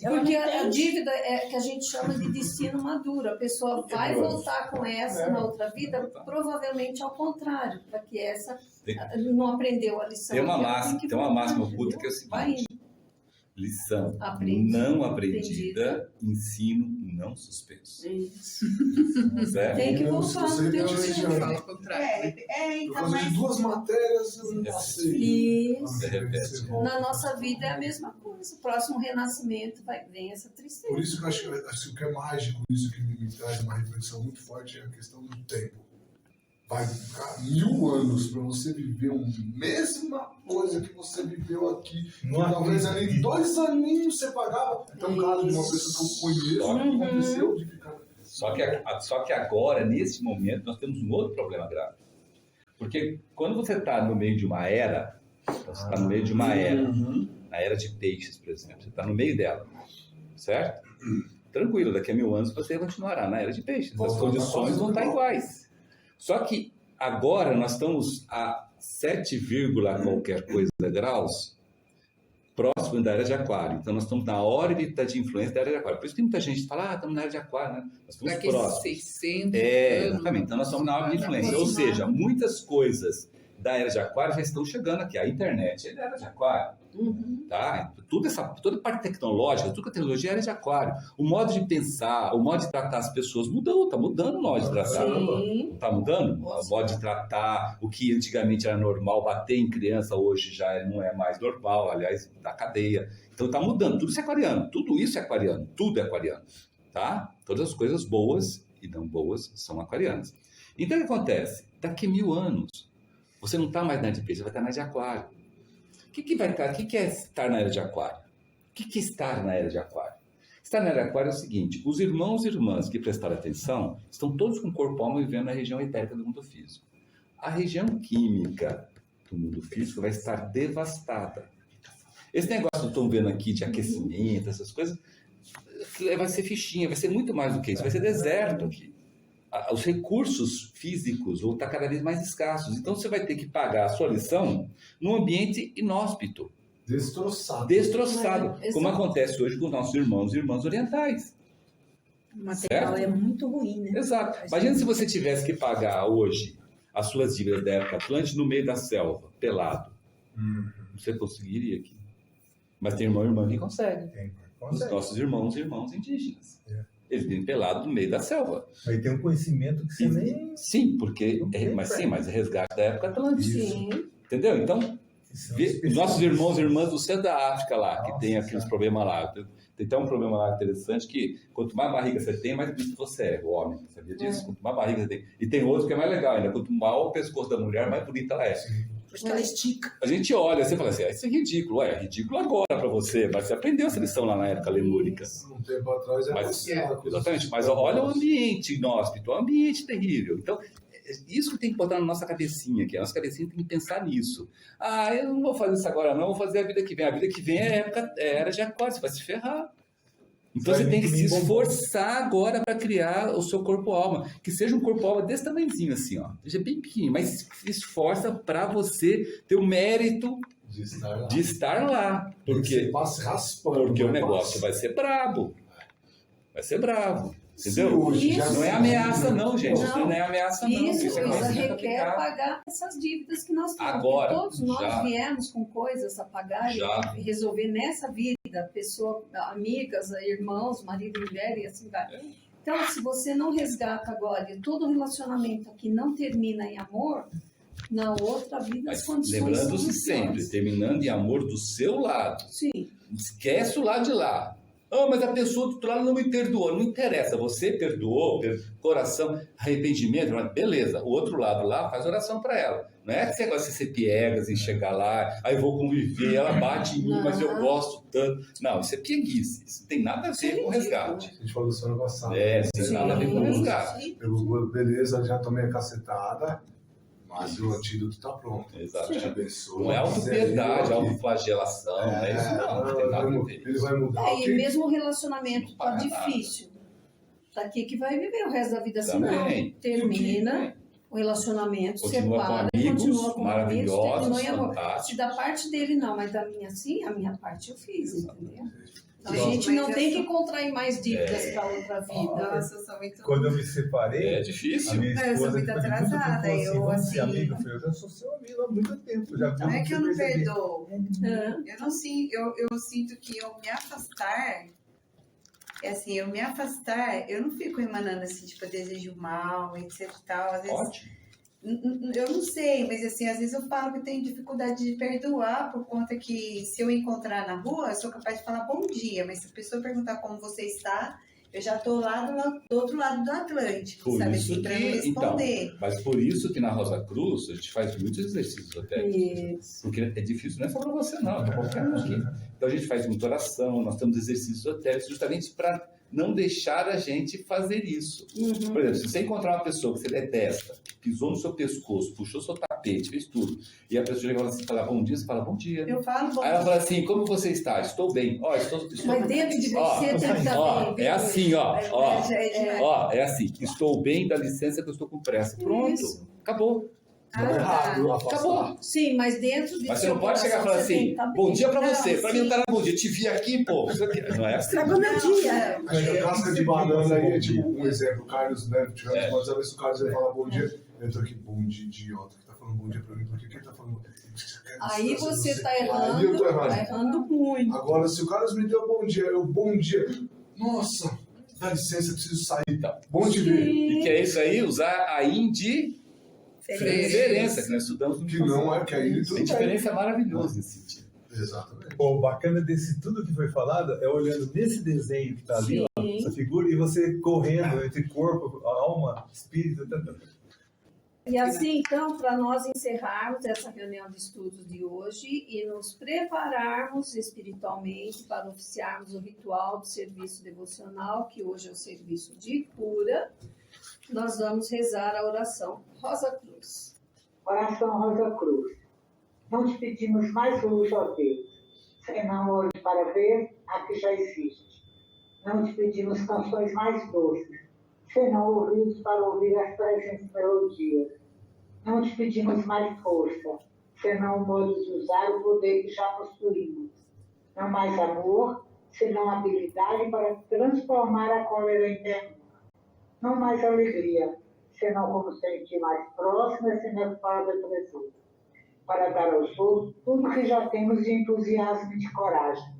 Porque a dívida é que a gente chama de destino maduro. A pessoa vai voltar com essa na outra vida, provavelmente ao contrário, para que essa não aprendeu a lição. Tem uma Ela máxima, que tem uma voltar, máxima oculta que é o Vai seguinte: lição Aprendida. não aprendida, ensino não suspenso. Isso. Certo? Tem que Menos voltar. você não tem repetir esse jeito. ano. Fala o contrário. Eu então, fazer mas 2 matérias, eu não passei. Isso. De repente. Na nossa vida é a mesma coisa. O próximo renascimento vem essa tristeza. Por isso que eu acho que o que é mágico, isso que me traz uma reflexão muito forte é a questão do tempo. Vai ficar 1000 anos para você viver a mesma coisa que você viveu aqui. Não Talvez acredito. ali 2 aninhos você pagava. Tem um caso de uma pessoa que eu conheço que aconteceu de ficar. Só que agora, nesse momento, nós temos um outro problema grave. Porque quando você está no meio de uma era, você está no meio de uma era, na era de peixes, por exemplo, você está no meio dela, certo? Tranquilo, daqui a 1000 anos você continuará na era de peixes. As condições vão estar iguais. Só que agora nós estamos a 7, qualquer coisa graus próximo da era de aquário. Então nós estamos na órbita de influência da era de aquário. Por isso que muita gente fala, estamos na era de aquário, né? Nós estamos Daqui a próximos. 600 anos. Exatamente. Então nós estamos na órbita de influência. Ou seja, muitas coisas da era de aquário já estão chegando aqui. A internet é da era de aquário. Tá? Toda a parte tecnológica, toda a tecnologia era de aquário. O modo de pensar, o modo de tratar as pessoas mudou, está mudando o modo de tratar. Sim. Está mudando? O modo de tratar, o que antigamente era normal, bater em criança hoje já não é mais normal, aliás, da cadeia. Então está mudando, tudo isso é aquariano, tudo isso é aquariano, tudo é aquariano. Tá? Todas as coisas boas e não boas são aquarianas. Então o que acontece? Daqui a 1000 anos, você não está mais na era de peixe, você vai estar na era de aquário. O que é estar na era de aquário? O que é estar na era de aquário? Estar na era de aquário é o seguinte: os irmãos e irmãs que prestaram atenção estão todos com o corpo alma vivendo na região etérica do mundo físico. A região química do mundo físico vai estar devastada. Esse negócio que estão vendo aqui de aquecimento, essas coisas, vai ser fichinha, vai ser muito mais do que isso, vai ser deserto aqui. Os recursos físicos vão estar cada vez mais escassos. Então você vai ter que pagar a sua lição num ambiente inóspito, destroçado, como acontece hoje com os nossos irmãos e irmãs orientais. O material certo? é muito ruim, né? Exato. Imagina se você tivesse que pagar hoje as suas dívidas da época Atlântica no meio da selva, pelado. Você conseguiria aqui. Mas tem irmão e irmã que consegue. Os nossos irmãos e irmãs indígenas. Eles vivem pelado no meio da selva. Aí tem um conhecimento que você nem... Sim, porque mas é resgate da época Atlântica. Sim. Entendeu? Então, Nossos irmãos e irmãs do centro da África lá, que tem aqueles problemas lá. Tem até um problema lá interessante que quanto mais barriga você tem, mais bonito você é, o homem. Sabia disso? Quanto mais barriga você tem. E tem outro que é mais legal ainda. Quanto maior o pescoço da mulher, mais bonita ela é. Porque ela estica. A gente olha, você fala assim, isso é ridículo. É ridículo agora para você, mas você aprendeu essa lição lá na época lemúrica. Um tempo atrás era Mas, assim, exatamente, mas olha o ambiente inóspito, o ambiente terrível. Então, isso que tem que botar na nossa cabecinha aqui. A nossa cabecinha tem que pensar nisso. Ah, eu não vou fazer isso agora não, vou fazer a vida que vem. A vida que vem é era de aquário, você vai se ferrar. Então você tem que se esforçar agora para criar o seu corpo-alma. Que seja um corpo-alma desse tamanhozinho assim, ó. Seja bem pequenininho, mas se esforça para você ter o mérito de estar lá. Porque o negócio vai ser brabo. Vai ser brabo. Entendeu? Isso. Não é ameaça não, gente. Não é ameaça não. Isso requer pagar essas dívidas que nós temos. Agora, todos nós viemos com coisas a pagar e resolver nessa vida. Pessoa, amigas, irmãos, marido, mulher e assim vai. Então, se você não resgata agora e todo relacionamento que não termina em amor, na outra vida as condições lembrando-se são sempre, terminando em amor do seu lado. Sim. Esquece o lado de lá. Ah, mas a pessoa do outro lado não me perdoou. Não interessa, você perdoou, coração, arrependimento, beleza. O outro lado lá faz oração para ela. Não é que você gosta de ser piegas e chegar lá, aí eu vou conviver, ela bate em mim, mas eu gosto tanto. Não, isso é pieguice. Isso não tem nada a ver com o resgate. A gente falou isso ano passado. Não tem nada a ver com o resgate. Beleza, já tomei a cacetada, mas o antídoto está pronto. Exato. Te abençoa. Não é autopiedade, autoflagelação, não é isso não tem nada a ver. Ele vai mudar. E mesmo o relacionamento tá difícil. Daqui que vai viver o resto da vida assim, não. Termina o relacionamento, continua separa, com amigos, continua com maravilhosos, amigos, terminou em amor. fantásticos. Se da parte dele não, mas da minha sim, a minha parte eu fiz, entendeu? Então, a gente não tem que contrair mais dívidas para outra vida. Quando eu me separei, é difícil. A minha esposa eu sou muito atrasada. Vamos ser amigo. Eu falei, eu sou seu amigo há muito tempo. Não é que eu não perdoo. Eu sinto que eu me afastar, eu não fico emanando assim, tipo, eu desejo mal, etc e tal. Às vezes, ótimo. Eu não sei, mas assim, às vezes eu falo que tenho dificuldade de perdoar por conta que se eu encontrar na rua, eu sou capaz de falar bom dia, mas se a pessoa perguntar como você está, eu já estou lá do outro lado do Atlântico, por sabe isso assim, para não que, responder. então, mas por isso que na Rosa Cruz a gente faz muitos exercícios até. Isso. Porque é difícil, não é só para você não, é para qualquer um aqui. Então a gente faz muita oração, nós temos exercícios esotéricos justamente para não deixar a gente fazer isso. Por exemplo, se você encontrar uma pessoa que você detesta, que pisou no seu pescoço, puxou seu tapete, fez tudo, e a pessoa chega assim, fala bom dia, você fala bom dia. Eu falo bom dia. Aí ela fala assim, como você está? Estou bem. Estou mas dentro de você tem que estar bem. É assim, é assim, estou bem, dá licença que eu estou com pressa. Pronto, isso. Acabou. Acabou. Sim, mas dentro de Mas você não pode chegar e falar assim, bom dia pra você. Pra mim não tá na bom dia. Te vi aqui, pô. Não é assim. Estragou meu dia. Acho que a casca de banana aí é tipo um exemplo. O Carlos, né? Tivemos uma vez o Carlos vai falar bom dia. Eu tô aqui, bom dia, idiota. Que tá falando bom dia pra mim. Por que ele tá falando? Aí você tá errando. Aí eu tô errado. Tá errando muito. Agora, se o Carlos me deu bom dia, bom dia. Nossa, dá licença, eu preciso sair. Tá. Bom te ver. E que é isso aí? Usar a indiferença que nós estudamos no que não é que aí a indiferença é maravilhosa nesse sentido. Exatamente. O bacana desse tudo que foi falado é olhando nesse desenho que está ali, ó, essa figura, e você correndo entre corpo, alma, espírito. E assim, então, para nós encerrarmos essa reunião de estudos de hoje e nos prepararmos espiritualmente para oficiarmos o ritual do serviço devocional, que hoje é o serviço de cura, nós vamos rezar a oração Rosa Cruz. Oração Rosa Cruz. Não te pedimos mais luz, ó Deus, senão olhos para ver a que já existe. Não te pedimos canções mais doces, senão ouvidos para ouvir as presentes melodias. Não te pedimos mais força, senão o modo de usar o poder que já possuímos. Não mais amor, senão habilidade para transformar a cólera em temor. Não mais alegria, senão como sentir mais próxima, senão fora da presença. Para dar aos outros tudo que já temos de entusiasmo e de coragem.